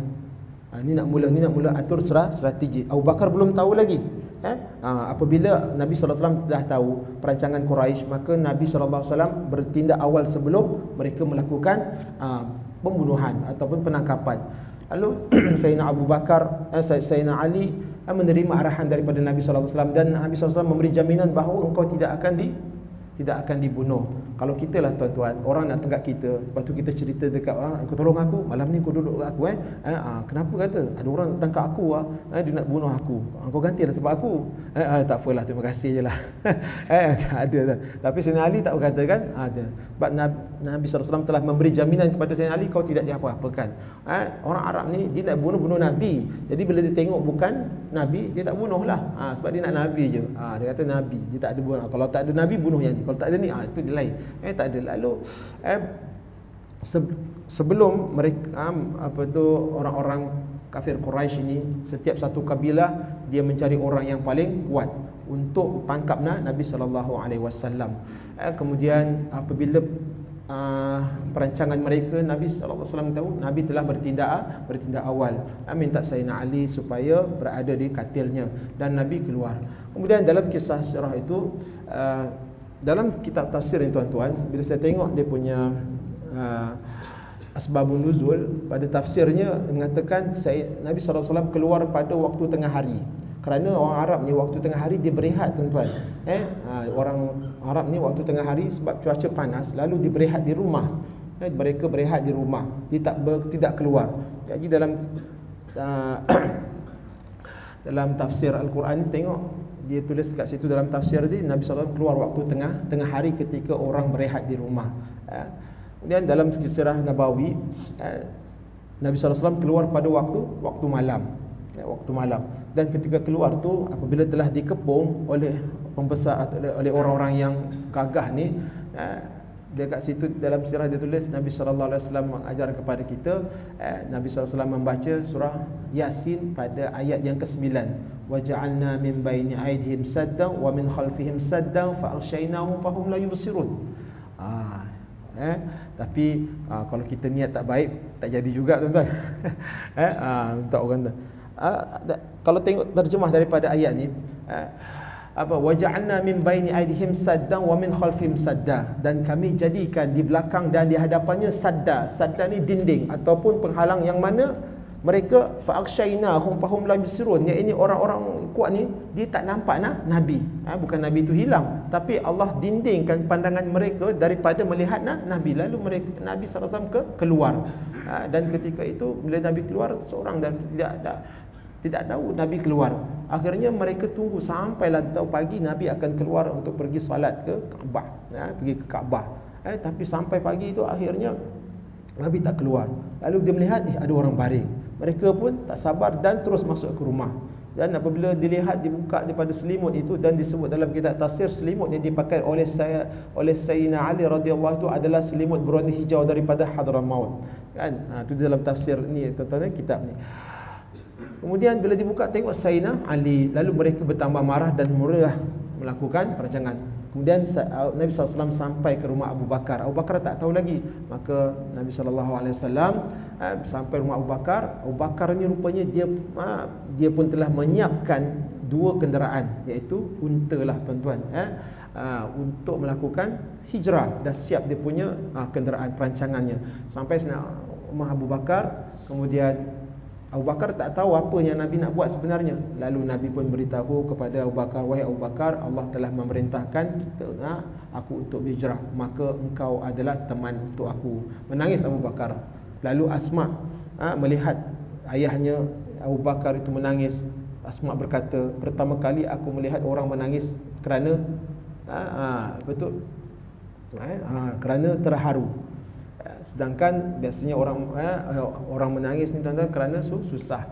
Ni nak mula atur strategi. Abu Bakar belum tahu lagi. Apabila Nabi sallallahu alaihi wasallam dah tahu perancangan Quraisy, maka Nabi sallallahu alaihi wasallam bertindak awal sebelum mereka melakukan pembunuhan ataupun penangkapan. Lalu Sayyidina Abu Bakar, Sayyidina Ali menerima arahan daripada Nabi sallallahu alaihi wasallam, dan Nabi sallallahu alaihi wasallam memberi jaminan bahawa engkau tidak akan dibunuh. Kalau kita lah tuan-tuan, orang nak tangkap kita, lepas tu kita cerita dekat orang, kau tolong aku, malam ni kau duduk dekat aku kenapa kata ada orang nak tangkap aku dia nak bunuh aku, kau gantilah tempat aku. Tak apalah, terima kasih je lah. Ada lah. Tapi Sayyidina Ali tak berkata kan, ada. Sebab Nabi SAW telah memberi jaminan kepada Sayyidina Ali, kau tidak diapa-apakan. Orang Arab ni dia nak bunuh Nabi, jadi bila dia tengok bukan Nabi, dia tak bunuh lah. Sebab dia nak Nabi je. Dia kata Nabi, dia tak ada bunuh. Kalau tak ada Nabi, bunuh yang ni. Kalau tak ada ni, itu dia lain. Tak ada. Lalu sebelum mereka orang-orang kafir Quraisy ini, setiap satu kabilah dia mencari orang yang paling kuat untuk tangkap Nabi sallallahu alaihi wasallam. Kemudian apabila perancangan mereka, Nabi sallallahu alaihi wasallam tahu, Nabi telah bertindak awal, minta Sayyidina Ali supaya berada di katilnya, dan Nabi keluar. Kemudian dalam kisah sirah itu, dalam kitab tafsir ni tuan-tuan, bila saya tengok dia punya asbabun nuzul, pada tafsirnya mengatakan Nabi SAW keluar pada waktu tengah hari. Kerana orang Arab ni waktu tengah hari dia berehat tuan-tuan. Orang Arab ni waktu tengah hari sebab cuaca panas, lalu dia berehat di rumah. Mereka berehat di rumah, dia tidak keluar. Jadi dalam tafsir Al-Quran ni tengok, dia tulis kat situ dalam tafsir dia, Nabi SAW keluar waktu tengah hari ketika orang berehat di rumah. Kemudian dalam sirah Nabawi, Nabi SAW keluar pada waktu malam. Waktu malam. Dan ketika keluar tu, apabila telah dikepung oleh pembesar, oleh orang-orang yang gagah ni, dia kat situ dalam sirah dia tulis, Nabi SAW mengajar kepada kita, Nabi SAW membaca surah Yasin pada ayat yang ke-9. Waja'alna min baini aydihim saddan wa min khalfihim saddan fa aghshaynahum fahum la yubsirun. Tapi kalau kita niat tak baik, tak jadi juga tuan-tuan. Untuk orang tu. Kalau tengok terjemah daripada ayat ni, waja'alna min baini aydihim saddan wa min khalfihim sadda, dan kami jadikan di belakang dan di hadapannya sadda. Sadda ni dinding ataupun penghalang, yang mana mereka fa'akshaynahum fahum la yubsirun. Ini orang-orang kuat ni dia tak nampak Nabi. Bukan Nabi itu hilang, tapi Allah dindingkan pandangan mereka daripada melihat Nabi. Lalu Nabi SAW keluar. Dan ketika itu bila Nabi keluar seorang, dan tidak tahu Nabi keluar. Akhirnya mereka tunggu sampailah tahu pagi Nabi akan keluar untuk pergi salat ke Kaabah, pergi ke Kaabah. Tapi sampai pagi itu akhirnya Nabi tak keluar. Lalu dia melihat ada orang baring. Mereka pun tak sabar dan terus masuk ke rumah. Dan apabila dilihat, dibuka daripada selimut itu, dan disebut dalam kitab tafsir, selimut yang dipakai oleh Sayyidina Ali radhiyallahu itu adalah selimut berwarna hijau daripada Hadramaut. Kan? Itu dalam tafsir ni tuan-tuan, kitab ni. Kemudian bila dibuka tengok Sayyidina Ali, lalu mereka bertambah marah dan murah melakukan perancangan. Kemudian Nabi SAW sampai ke rumah Abu Bakar. Abu Bakar tak tahu lagi. Maka Nabi SAW sampai rumah Abu Bakar. Abu Bakar ni rupanya dia pun telah menyiapkan 2 kenderaan, iaitu unta lah tuan-tuan, untuk melakukan hijrah. Dah siap dia punya kenderaan perancangannya. Sampai rumah Abu Bakar, kemudian Abu Bakar tak tahu apa yang Nabi nak buat sebenarnya. Lalu Nabi pun beritahu kepada Abu Bakar, wahai Abu Bakar, Allah telah memerintahkan aku untuk hijrah, maka engkau adalah teman untuk aku. Menangis Abu Bakar. Lalu Asma melihat ayahnya Abu Bakar itu menangis. Asma berkata, pertama kali aku melihat orang menangis kerana betul, kerana terharu. Sedangkan biasanya orang menangis ni tuan-tuan kerana susah.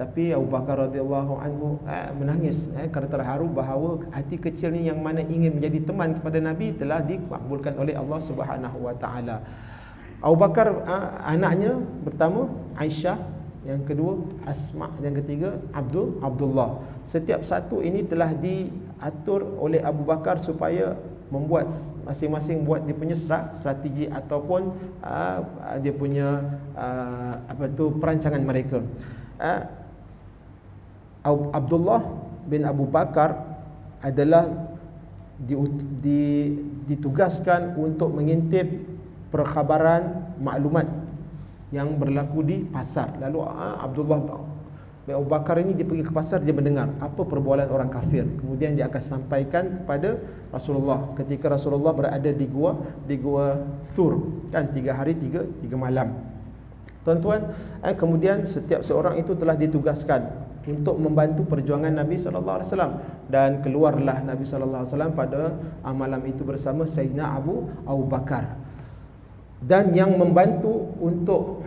Tapi Abu Bakar radhiyallahu anhu menangis kerana terharu bahawa hati kecil ni yang mana ingin menjadi teman kepada Nabi telah dimakbulkan oleh Allah Subhanahu wa taala. Abu Bakar anaknya pertama Aisyah, yang kedua Asma, yang ketiga Abdullah. Setiap satu ini telah diatur oleh Abu Bakar supaya membuat masing-masing buat dia punya strategi ataupun dia punya perancangan mereka. Abdullah bin Abu Bakar adalah ditugaskan untuk mengintip perkhabaran maklumat yang berlaku di pasar. Lalu Abdullah bin Abu Bakar ini dia pergi ke pasar, dia mendengar apa perbualan orang kafir. Kemudian dia akan sampaikan kepada Rasulullah ketika Rasulullah berada di gua Thur, kan 3 hari 3 malam. Tuan-tuan, kemudian setiap seorang itu telah ditugaskan untuk membantu perjuangan Nabi sallallahu alaihi wasallam, dan keluarlah Nabi sallallahu alaihi wasallam pada malam itu bersama Sayyidina Abu Bakar. Dan yang membantu untuk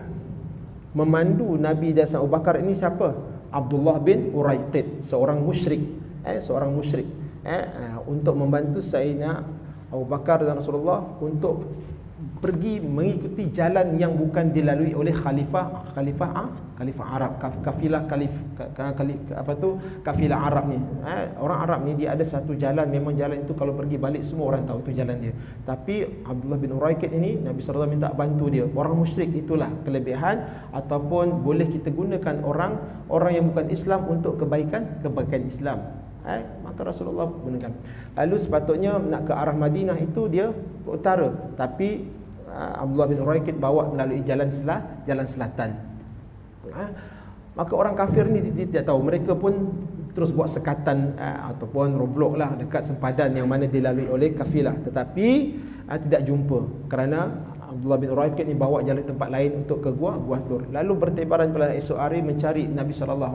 memandu Nabi dan Abu Bakar ini siapa? Abdullah bin Uraiqid, seorang musyrik, untuk membantu Sayyidina Abu Bakar dan Rasulullah untuk pergi mengikuti jalan yang bukan dilalui oleh khalifah Arab, kafilah kafilah Arab ni. Orang Arab ni dia ada satu jalan, memang jalan itu kalau pergi balik semua orang tahu itu jalan dia. Tapi Abdullah bin Uraiqid ini Nabi sallallahu alaihi wasallam minta bantu dia. Orang musyrik itulah kelebihan ataupun boleh kita gunakan orang yang bukan Islam untuk kebaikan Islam. Maka Rasulullah gunakan. Lalu sepatutnya nak ke arah Madinah itu dia ke utara, tapi Abdullah bin Uraiqid bawa melalui jalan selatan. Maka orang kafir ni dia tidak tahu. Mereka pun terus buat sekatan ataupun roblok lah dekat sempadan yang mana dilalui oleh kafilah, tetapi tidak jumpa kerana Abdullah bin Uraiqid ni bawa jalan tempat lain untuk ke Gua Thur. Lalu bertebaran pada esok hari mencari Nabi SAW,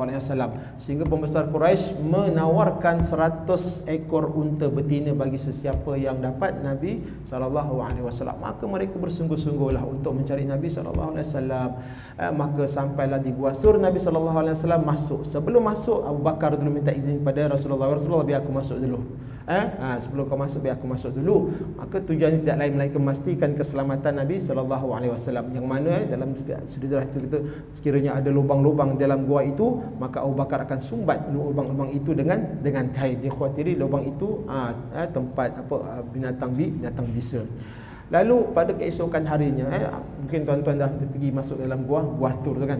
sehingga pembesar Quraisy menawarkan 100 ekor unta betina bagi sesiapa yang dapat Nabi SAW. Maka mereka bersungguh-sungguhlah untuk mencari Nabi SAW. Maka sampailah di Gua Thur, Nabi SAW masuk. Sebelum masuk, Abu Bakar dulu minta izin kepada Rasulullah, biar aku masuk dulu. Sebelum kau masuk biar aku masuk dulu. Maka tujuan tidak lain melainkan memastikan keselamatan Nabi SAW, yang mana dalam sejarah itu kita sekiranya ada lubang-lubang dalam gua itu, maka Abu Bakar akan sumbat lubang-lubang itu dengan kain. Dia khawatiri lubang itu tempat binatang bisa. Lalu pada keesokan harinya, mungkin tuan-tuan dah pergi masuk dalam gua Thur tu kan.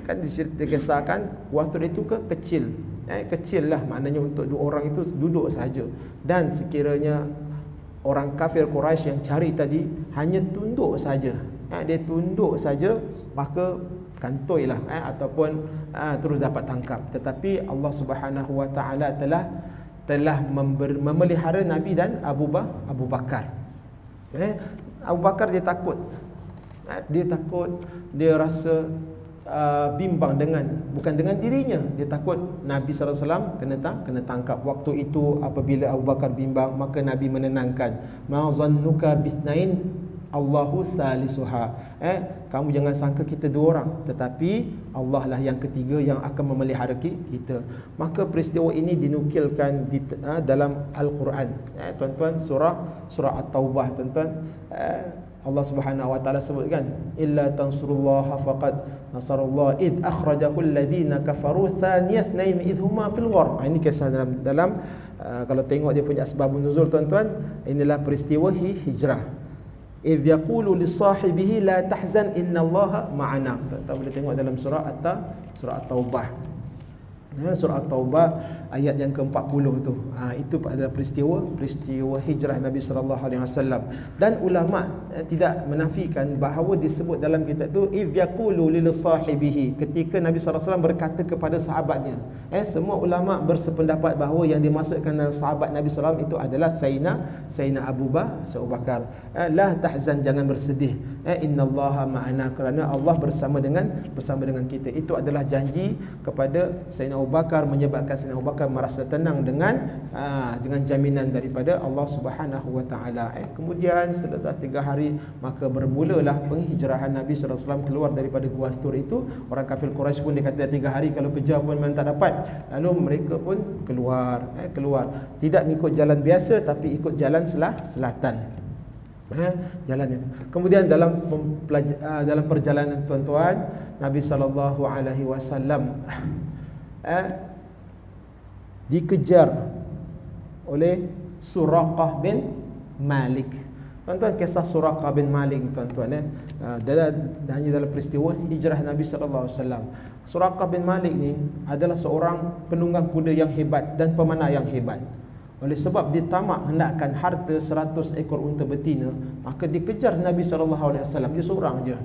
Kan dikisahkan Gua Thur itu kecil. Kecil lah, maknanya untuk 2 orang itu duduk saja. Dan sekiranya orang kafir Quraisy yang cari tadi hanya tunduk saja, dia tunduk saja, maka kantoilah ataupun terus dapat tangkap. Tetapi Allah Subhanahu Wa Taala telah memelihara Nabi dan Abu Bakar. Abu Bakar dia takut, dia rasa bimbang bukan dengan dirinya, dia takut Nabi SAW kena tangkap. Waktu itu apabila Abu Bakar bimbang, maka Nabi menenangkan, ma zannuka bisnain Allahu salisuha. Kamu jangan sangka kita 2 orang, tetapi Allah lah yang ketiga yang akan memelihara kita. Maka peristiwa ini dinukilkan dalam Al-Quran. Tuan-tuan, surah At-Taubah, tuan-tuan, Allah Subhanahu Wa Taala sebutkan, illa tansurullaha faqad nasarullah id akhrajahu alladhina kafaru thaniyasnain id huma fil ghar. Ini kisah dalam kalau tengok dia punya asbabun nuzul, tuan-tuan, inilah peristiwa hijrah. Id yaqulu li sahibihi la tahzan innallaha ma'ana. Kita boleh tengok dalam surah At-Taubah. Surah At-Taubah ayat yang ke-40 tu. Itu adalah peristiwa hijrah Nabi sallallahu alaihi wasallam. Dan ulama tidak menafikan bahawa disebut dalam kitab tu idh yaqulu lil sahibihi, ketika Nabi sallallahu alaihi wasallam berkata kepada sahabatnya. Semua ulama bersependapat bahawa yang dimaksudkan dengan sahabat Nabi sallallahu alaihi wasallam itu adalah Sayyidina Abu Bakar. La tahzan, jangan bersedih. Innallaha ma'ana, kerana Allah bersama dengan kita. Itu adalah janji kepada Sayyidina Abu Bakar, menyebabkan Sayyidina Abu Bakar merasa tenang dengan jaminan daripada Allah Subhanahu Wa Taala. Kemudian setelah 3 hari, maka bermulalah penghijrahan Nabi sallallahu alaihi wasallam keluar daripada Gua Thur itu. Orang kafir Quraisy pun dia kata 3 hari kalau kejar pun memang tak dapat. Lalu mereka pun keluar. Tidak mengikut jalan biasa, tapi ikut jalan selatan. Jalan itu. Kemudian dalam perjalanan, tuan-tuan, Nabi sallallahu alaihi wasallam dikejar oleh Suraqah bin Malik. Tuan-tuan, kisah Suraqah bin Malik tuan-tuan hanya dalam peristiwa hijrah Nabi sallallahu alaihi wasallam. Suraqah bin Malik ni adalah seorang penunggang kuda yang hebat dan pemanah yang hebat. Oleh sebab dia tamak hendakkan harta 100 ekor unta betina, maka dikejar Nabi sallallahu alaihi wasallam. Dia seorang je.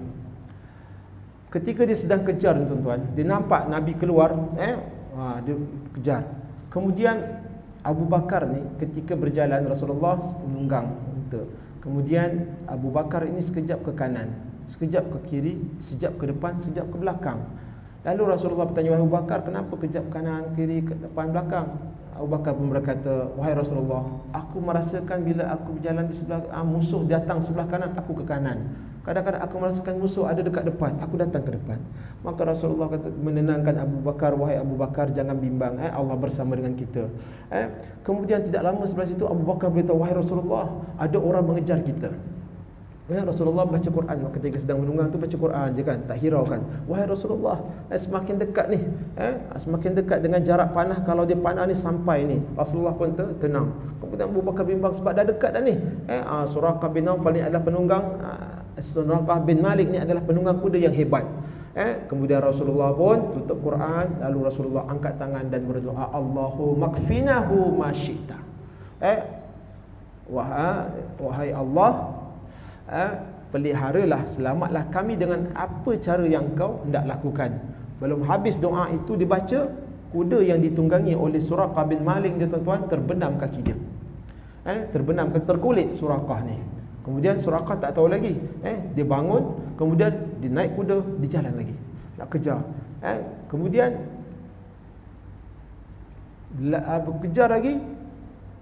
Ketika dia sedang kejar tuan-tuan, dia nampak Nabi keluar, dia kejar. Kemudian Abu Bakar ni ketika berjalan, Rasulullah menunggang unta. Kemudian Abu Bakar ini sekejap ke kanan, sekejap ke kiri, sekejap ke depan, sekejap ke belakang. Lalu Rasulullah bertanya, wahai Abu Bakar, kenapa kejap kanan, kiri, ke depan, belakang? Abu Bakar pun berkata, wahai Rasulullah, aku merasakan bila aku berjalan di sebelah musuh datang sebelah kanan, aku ke kanan. Kadang-kadang aku merasakan musuh ada dekat depan, aku datang ke depan. Maka Rasulullah kata, menenangkan Abu Bakar, wahai Abu Bakar, jangan bimbang, Allah bersama dengan kita. Kemudian tidak lama sebelah situ Abu Bakar beritahu, wahai Rasulullah, ada orang mengejar kita. Rasulullah baca Quran ketika sedang menunggang tu, baca Quran je kan, tak hiraukan. Wahai Rasulullah, semakin dekat ni, semakin dekat dengan jarak panah, kalau dia panah ni sampai ni. Rasulullah pun tenang. Kemudian Abu Bakar bimbang sebab dah dekat dah ni. Suraqah bin Nawfal ni adalah penunggang, Suraqah bin Malik ni adalah penunggang kuda yang hebat. Kemudian Rasulullah pun tutup Quran, lalu Rasulullah angkat tangan dan berdoa, Allahumma kfinahu ma syi'ta. Wahai Allah, peliharalah, selamatlah kami dengan apa cara yang kau hendak lakukan. Belum habis doa itu dibaca, kuda yang ditunggangi oleh Suraqah bin Malik dia tuan-tuan terbenam kaki dia. Terbenam, tergulit Suraqah ni. Kemudian Suraqah tak tahu lagi. Dia bangun, kemudian dia naik kuda, dia jalan lagi nak kejar. Kemudian kejar lagi,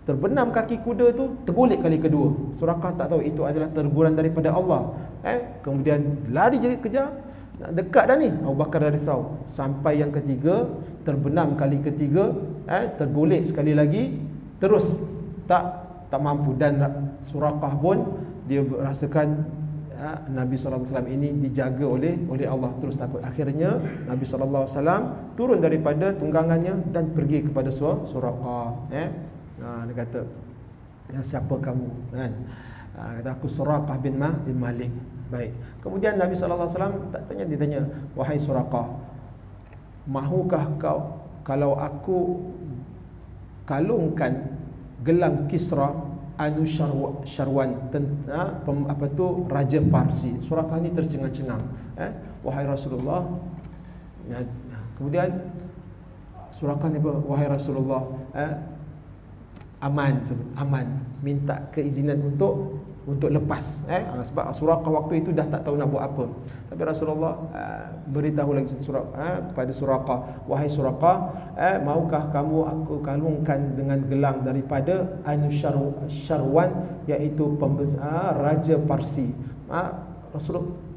terbenam kaki kuda tu, tergulit kali kedua. Suraqah tak tahu itu adalah teguran daripada Allah. Kemudian lari je kejar, nak dekat dah ni. Abu Bakar dah risau. Sampai yang ketiga, terbenam kali ketiga, tergulit sekali lagi, terus tak mampu. Dan Suraqah pun dia rasakan Nabi SAW ini dijaga oleh Allah, terus takut. Akhirnya Nabi SAW turun daripada tunggangannya dan pergi kepada Suraqah. Dia kata, siapa kamu kan? Kata, aku Suraqah bin Malik. Baik. Kemudian Nabi SAW dia tanya, wahai Suraqah, mahukah kau kalau aku kalungkan gelang Kisra Anusyarwan, Raja Parsi? Suraqah ni tercengang-cengang. Wahai Rasulullah. Kemudian Suraqah ni, wahai Rasulullah, aman, minta keizinan untuk lepas. Sebab Suraqah waktu itu dah tak tahu nak buat apa. Tapi Rasulullah beritahu lagi kepada Suraqah, wahai Suraqah, maukah kamu aku kalungkan dengan gelang daripada Anusyarwan, iaitu Raja Parsi?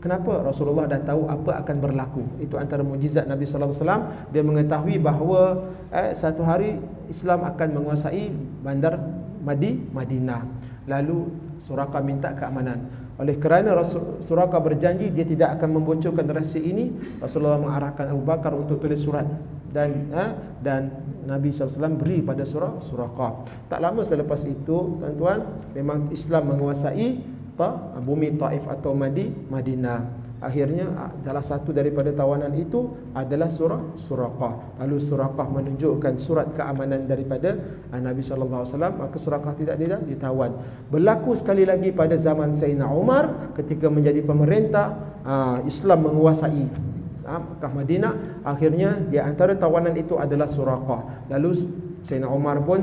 Kenapa? Rasulullah dah tahu apa akan berlaku. Itu antara mukjizat Nabi sallallahu alaihi wasallam. Dia mengetahui bahawa satu hari Islam akan menguasai bandar Madinah. Lalu Suraqah minta keamanan. Oleh kerana Suraqah berjanji dia tidak akan membocorkan rahsia ini, Rasulullah mengarahkan Abu Bakar untuk tulis surat dan Nabi SAW beri pada Suraqah. Tak lama selepas itu tuan-tuan, memang Islam menguasai bumi Taif atau Madinah. Akhirnya salah satu daripada tawanan itu adalah Suraqah. Lalu Suraqah menunjukkan surat keamanan daripada Nabi sallallahu alaihi wasallam, maka Suraqah tidak ditawan. Berlaku sekali lagi pada zaman Sayyidina Umar ketika menjadi pemerintah, Islam menguasai Mekah Madinah. Akhirnya di antara tawanan itu adalah Suraqah. Lalu Sayyidina Umar pun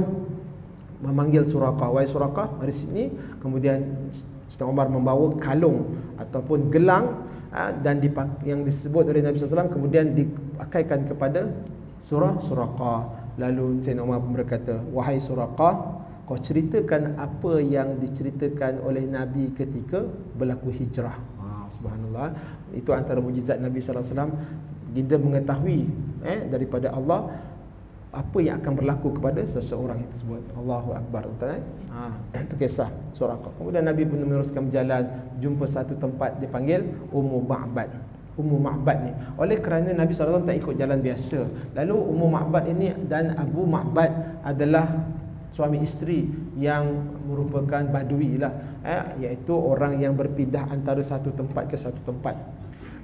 memanggil Suraqah, wahai Suraqah, mari sini. Kemudian Sayyidina Umar membawa kalung ataupun gelang dan yang disebut oleh Nabi SAW, kemudian dipakaikan kepada Suraqah. Lalu Sayyidina Umar berkata, wahai Suraqah, kau ceritakan apa yang diceritakan oleh Nabi ketika berlaku hijrah. Subhanallah. Itu antara mukjizat Nabi SAW. Kita mengetahui daripada Allah apa yang akan berlaku kepada seseorang itu tersebut. Allahu Akbar. Itu kisah Suraqah. Kemudian Nabi pun meneruskan berjalan, jumpa satu tempat dipanggil Ummu Ma'bad ni. Oleh kerana Nabi SAW tak ikut jalan biasa, lalu Ummu Ma'bad ini dan Abu Ma'bad adalah suami isteri yang merupakan badui lah, iaitu orang yang berpindah antara satu tempat ke satu tempat.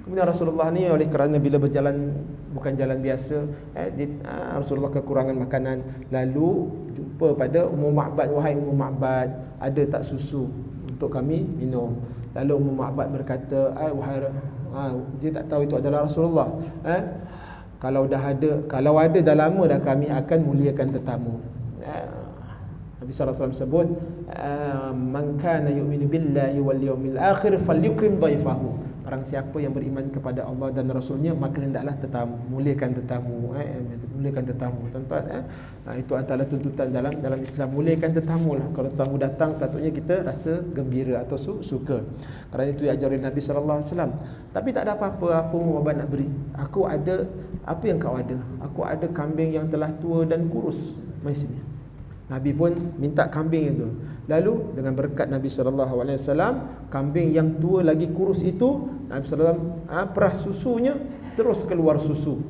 Kemudian Rasulullah ni oleh kerana bila berjalan bukan jalan biasa, Rasulullah kekurangan makanan, lalu jumpa pada Ummu Ma'bad, wahai Ummu Ma'bad, ada tak susu untuk kami minum? Lalu Ummu Ma'bad berkata, dia tak tahu itu adalah Rasulullah. Kalau ada dah lama dah kami akan muliakan tetamu. Nabi sallallahu alaihi wasallam sebut, man kana yu'minu billahi wal yawmil akhir falyukrim dhaifahu. Barang siapa yang beriman kepada Allah dan Rasulnya, maka hendaklah muliakan tetamu. Muliakan tetamu, tuan-tuan. Itu antara tuntutan dalam Islam, muliakan tetamu lah. Kalau tetamu datang, tentunya kita rasa gembira atau suka. Kerana itu diajarin Nabi sallallahu alaihi wasallam. Tapi tak ada apa-apa Muhammad nak beri. Aku ada apa yang kau ada. Aku ada kambing yang telah tua dan kurus. Mari sini. Nabi pun minta kambing itu. Lalu dengan berkat Nabi sallallahu alaihi wasallam, kambing yang tua lagi kurus itu, Nabi sallallahu alaihi wasallam perah susunya, terus keluar susu.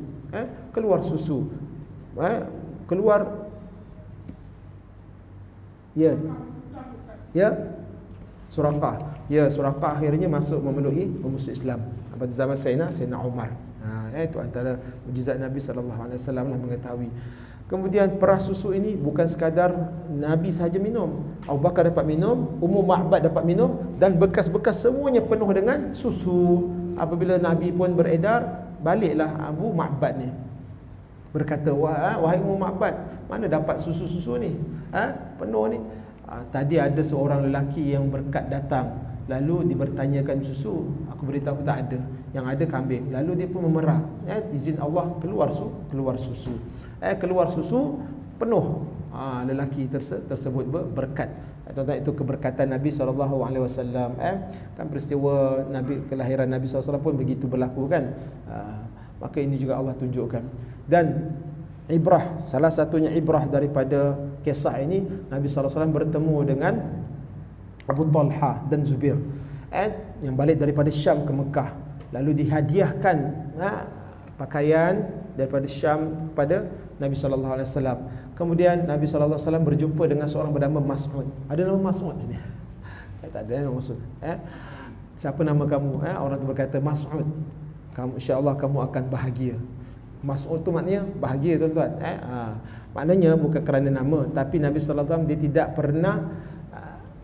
Keluar susu. Keluar. Ya. Suraqah. Ya, Suraqah akhirnya masuk memeluk Islam pada zaman Sayyidina Umar. Itu antara mukjizat Nabi sallallahu alaihi wasallam lah mengetahui. Kemudian perah susu ini bukan sekadar Nabi sahaja minum, Abu Bakar dapat minum, Ummu Ma'bad dapat minum, dan bekas-bekas semuanya penuh dengan susu. Apabila Nabi pun beredar, baliklah Abu Ma'bad ni berkata, wahai Ummu Ma'bad, mana dapat susu-susu ni? Penuh ni. Tadi ada seorang lelaki yang berkat datang, lalu dibertanyakan susu, aku beritahu tak ada, yang ada kambing. Lalu dia pun memerah, izin Allah keluar susu. Keluar susu penuh. Lelaki tersebut berkat. Tuan-tuan, itu keberkatan Nabi SAW. Kan peristiwa kelahiran Nabi SAW pun begitu berlaku kan. Maka ini juga Allah tunjukkan. Dan ibrah, salah satunya ibrah daripada kisah ini, Nabi SAW bertemu dengan Abu Talha dan Zubair, yang balik daripada Syam ke Mekah. Lalu dihadiahkan pakaian daripada Syam kepada Nabi sallallahu alaihi wasallam. Kemudian Nabi sallallahu alaihi wasallam berjumpa dengan seorang bernama Mas'ud. Ada nama Mas'ud sini? Tak ada nama Mas'ud. Siapa nama kamu? Orang tu berkata, Mas'ud. Kamu, insya-Allah kamu akan bahagia. Mas'ud tu maknanya bahagia, tuan-tuan. Maknanya bukan kerana nama, tapi Nabi sallallahu alaihi wasallam dia tidak pernah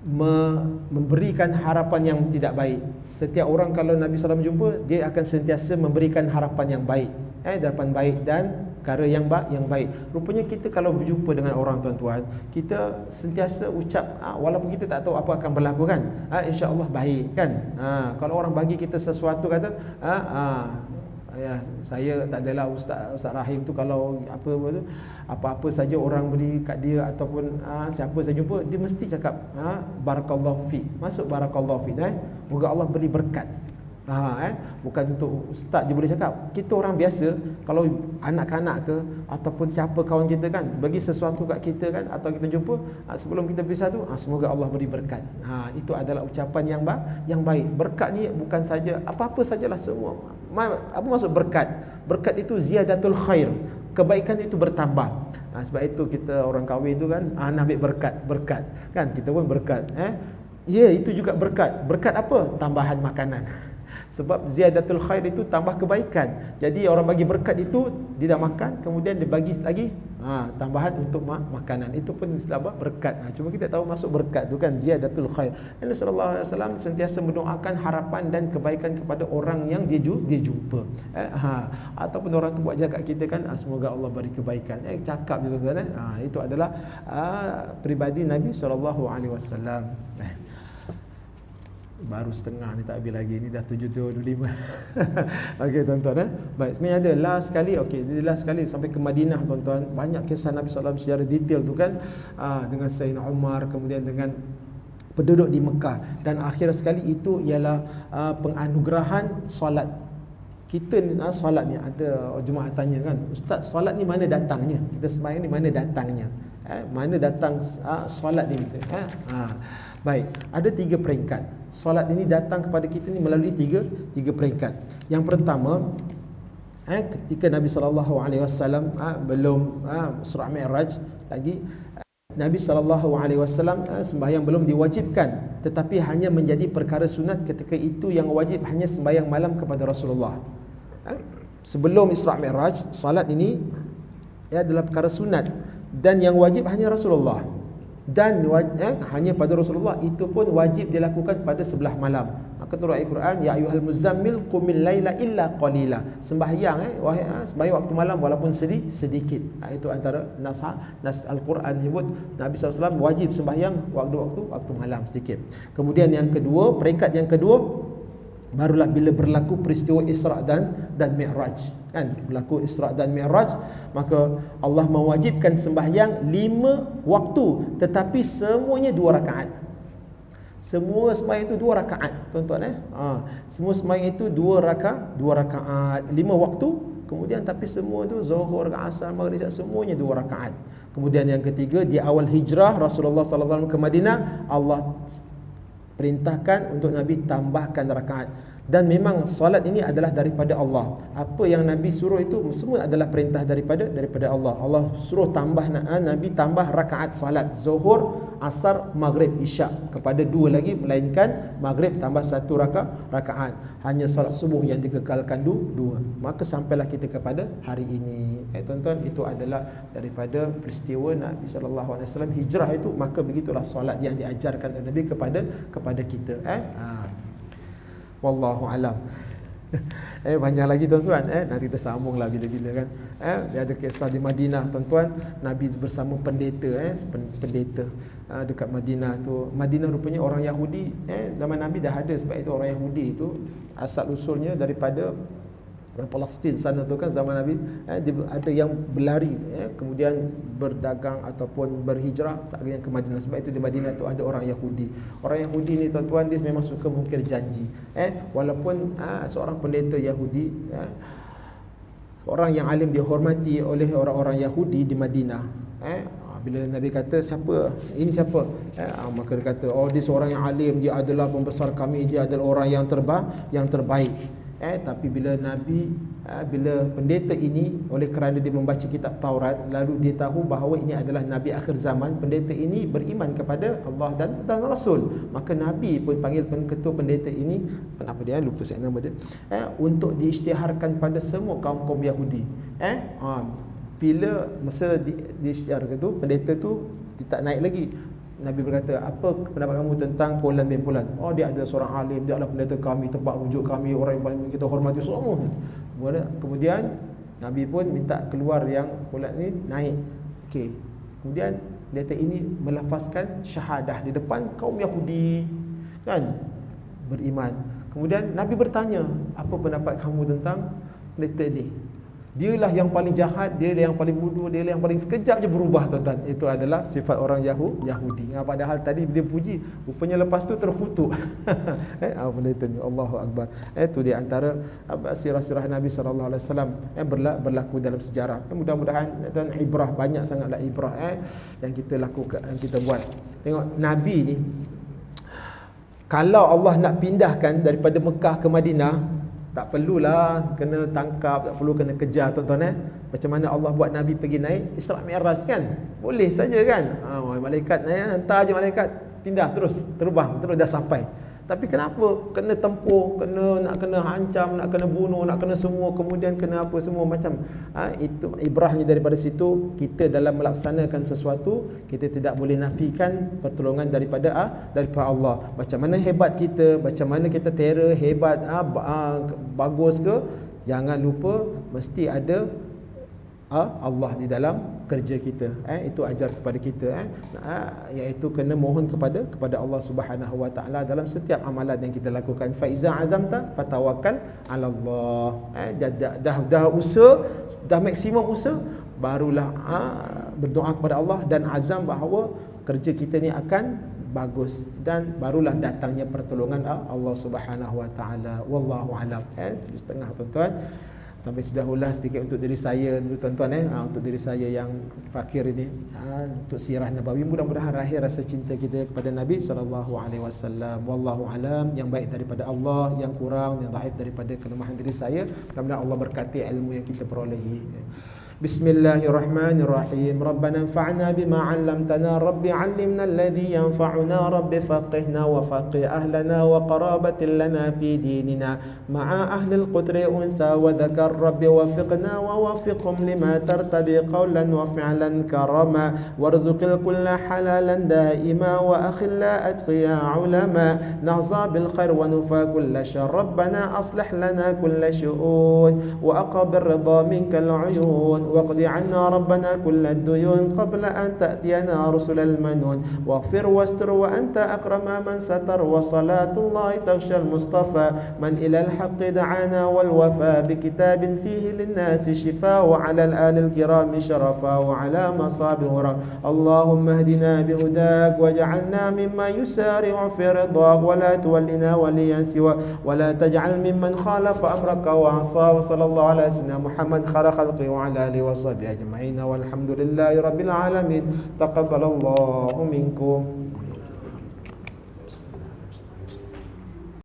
memberikan harapan yang tidak baik. Setiap orang kalau Nabi SAW jumpa, dia akan sentiasa memberikan harapan yang baik, harapan baik dan perkara yang baik. Rupanya kita kalau berjumpa dengan orang, tuan-tuan, kita sentiasa ucap, walaupun kita tak tahu apa akan berlaku kan, insya-Allah baik kan. Kalau orang bagi kita sesuatu, kata saya tak adalah Ustaz Rahim tu, kalau apa-apa saja orang beri kat dia ataupun siapa saya jumpa, dia mesti cakap barakallahu fi, masuk barakallahu fi, moga Allah beri berkat. Bukan untuk ustaz je boleh cakap. Kita orang biasa, kalau anak-anak ke ataupun siapa kawan kita kan bagi sesuatu kat kita kan, atau kita jumpa, sebelum kita pisah tu, semoga Allah beri berkat. Itu adalah ucapan yang baik. Berkat ni bukan saja apa-apa sajalah, semua. Apa maksud berkat? Berkat itu ziyadatul khair, kebaikan itu bertambah. Sebab itu kita orang kahwin tu kan, nak ambil berkat kan, kita pun berkat. Itu juga berkat. Berkat apa? Tambahan makanan. Sebab ziyadatul khair itu tambah kebaikan. Jadi orang bagi berkat itu, dia dah makan, kemudian dia bagi lagi tambahan untuk makanan. Itu pun istilah berkat. Cuma kita tahu masuk berkat tu kan ziyadatul khair. Nabi sallallahu alaihi wasallam sentiasa mendoakan harapan dan kebaikan kepada orang yang dia jumpa. Ataupun orang tu buat jaga kita kan, semoga Allah beri kebaikan. Cakap je, tuan-tuan. Itu adalah pribadi Nabi sallallahu alaihi wasallam. Baru setengah ni, tak habis lagi. Ni dah 7:25. Okey, tuan-tuan. Baik, sebenarnya ada last sekali. Okey, last sekali sampai ke Madinah, tuan-tuan. Banyak kisah Nabi SAW secara detail tu kan, dengan Sayyidina Umar, kemudian dengan penduduk di Mekah. Dan akhir sekali itu ialah penganugerahan solat. Kita solat ni ada jemaah tanya kan, Ustaz, solat ni mana datangnya? Kita sembahyang ni mana datangnya? Mana datang solat ni? Baik, ada 3 peringkat. Solat ini datang kepada kita ni melalui tiga peringkat. Yang pertama, ketika Nabi SAW belum Surah Mi'raj lagi, Nabi SAW sembahyang belum diwajibkan, tetapi hanya menjadi perkara sunat ketika itu. Yang wajib hanya sembahyang malam kepada Rasulullah. Sebelum Isra' Mi'raj, salat ini adalah perkara sunat, dan yang wajib hanya Rasulullah. Dan hanya pada Rasulullah, itu pun wajib dilakukan pada sebelah malam. Maka turut Al-Quran, ya ayyuhal muzammil qumil laila illa qalila. Sembahyang sembahyang waktu malam walaupun sedikit. Itu antara nas Al-Quran menyebut Nabi SAW wajib sembahyang waktu malam sedikit. Kemudian yang kedua, peringkat yang kedua, barulah bila berlaku peristiwa Isra' dan Mi'raj. Kan, berlaku Isra' dan Mi'raj, maka Allah mewajibkan sembahyang 5 waktu, tetapi semuanya 2 rakaat. Semua sembahyang itu 2 rakaat, tuan-tuan. Semua sembahyang itu 2 rakaat, 5 waktu. Kemudian tapi semua itu Zuhur, Asar, Maghrib, semuanya 2 rakaat. Kemudian yang ketiga, di awal hijrah Rasulullah SAW ke Madinah, Allah perintahkan untuk Nabi tambahkan rakaat. Dan memang solat ini adalah daripada Allah. Apa yang Nabi suruh itu semua adalah perintah daripada Allah. Allah suruh Nabi tambah rakaat salat Zuhur, Asar, Maghrib, Isyak, kepada 2 lagi, melainkan Maghrib tambah 1 rakaat. Hanya solat subuh yang dikekalkan 2. Maka sampailah kita kepada hari ini. Tuan-tuan, itu adalah daripada peristiwa Nabi SAW hijrah itu. Maka begitulah solat yang diajarkan oleh Nabi kepada kita. Wallahu alam. Banyak lagi tuan-tuan. Nanti kita sambunglah bila-bila kan. Dia ada kisah di Madinah tuan-tuan. Nabi bersama pendeta. Pendeta dekat Madinah tu. Madinah rupanya orang Yahudi. Zaman Nabi dah ada, sebab itu orang Yahudi itu asal usulnya daripada Palestin sana tu kan. Zaman Nabi ada yang berlari, kemudian berdagang ataupun berhijrah yang ke Madinah. Sebab itu di Madinah tu ada orang Yahudi. Orang Yahudi ni tuan-tuan, dia memang suka mengukir janji. Walaupun seorang pendeta Yahudi, orang yang alim, dihormati oleh orang-orang Yahudi di Madinah. Bila Nabi kata, siapa? Ini siapa? Maka dia kata, oh, dia seorang yang alim, dia adalah pembesar kami, dia adalah orang yang terbaik. Tapi bila bila pendeta ini, oleh kerana dia membaca kitab Taurat, lalu dia tahu bahawa ini adalah Nabi akhir zaman, pendeta ini beriman kepada Allah dan Rasul. Maka Nabi pun panggil ketua pendeta ini, kenapa dia lupa saya nama dia, untuk diisytiharkan pada semua kaum-kaum Yahudi. Bila masa diisytiharkan tu, pendeta tu dia tak naik lagi. Nabi berkata, apa pendapat kamu tentang Fulan bin Fulan? Oh, dia adalah seorang alim, dia adalah pendeta kami, tempat rujuk kami, orang yang paling kita hormati semua. Kemudian Nabi pun minta keluar yang Fulan ni naik. Okey. Kemudian pendeta ini melafazkan syahadah di depan kaum Yahudi, kan, beriman. Kemudian Nabi bertanya, apa pendapat kamu tentang pendeta ni? Dialah yang paling jahat, dialah yang paling bodoh, dialah yang paling sekejap je berubah, tuan-tuan. Itu adalah sifat orang Yahudi. Padahal tadi dia puji, rupanya lepas tu terkutuk. Benda itu ni, Allahu Akbar. Itu di antara sirah-sirah Nabi SAW yang berlaku dalam sejarah. Mudah-mudahan tuan, ibrah, banyak sangatlah ibrah yang kita lakukan, yang kita buat. Tengok Nabi ni, kalau Allah nak pindahkan daripada Mekah ke Madinah, tak perlulah kena tangkap, tak perlu kena kejar, tuan-tuan. Macam mana Allah buat Nabi pergi naik Isra' Mi'raj kan? Boleh saja kan? Malaikat hantar je malaikat, pindah terus, terbang terus dah sampai. Tapi kenapa kena tempur, nak kena hancam, nak kena bunuh, nak kena semua, kemudian kena apa semua macam. Itu ibrahnya daripada situ. Kita dalam melaksanakan sesuatu, kita tidak boleh nafikan pertolongan daripada Allah. Macam mana hebat kita, macam mana kita terror hebat, bagus ke, jangan lupa mesti ada Allah di dalam kerja kita. Itu ajar kepada kita, iaitu kena mohon kepada Allah Subhanahu wa taala dalam setiap amalan yang kita lakukan. Fa iza azamta fatawakkal 'ala Allah. Dah usaha, dah maksimum usaha, barulah berdoa kepada Allah dan azam bahawa kerja kita ni akan bagus, dan barulah datangnya pertolongan Allah Subhanahu wa taala. Wallahu alam. Setengah, tuan-tuan. Sampai sudah ulas sedikit untuk diri saya dulu, tuan-tuan. Untuk diri saya yang fakir ini, untuk sirah Nabawi. Mudah-mudahan lahir rasa cinta kita kepada Nabi SAW. Wallahu alam. Yang baik daripada Allah, yang kurang, yang dhaif daripada kelemahan diri saya. Mudah-mudahan Allah berkati ilmu yang kita perolehi. بسم الله الرحمن الرحيم ربنا انفعنا بما علمتنا رب علمنا الذي ينفعنا رب فقهنا وفقه أهلنا وقرابة لنا في ديننا مع أهل القدر أنثى وذكر رب وفقنا ووفقهم لما ترتضي قولا وفعلا كرما وارزق الكل حلالا دائما وأخلا أتقيا علما نهضى بالخير ونفى كل شر ربنا أصلح لنا كل شؤون وأقب الرضا منك العيون واقض عنا ربنا كل الديون قبل أن تأتينا رسل المنون واغفر واستر وأنت أكرم من ستر وصلاة الله تغشى المصطفى من إلى الحق دعانا والوفاء بكتاب فيه للناس شفاء وعلى الآل الكرام شرفا وعلى مصاب ورا اللهم اهدنا بهداك واجعلنا مما يسارع في رضاك ولا تولنا وليا سوى ولا تجعل ممن خالف أمرك وعصى وصلى الله على سيدنا محمد خير خلقه وعلى آله وصحبه أجمعين والحمد لله رب العالمين تقبل الله منكم.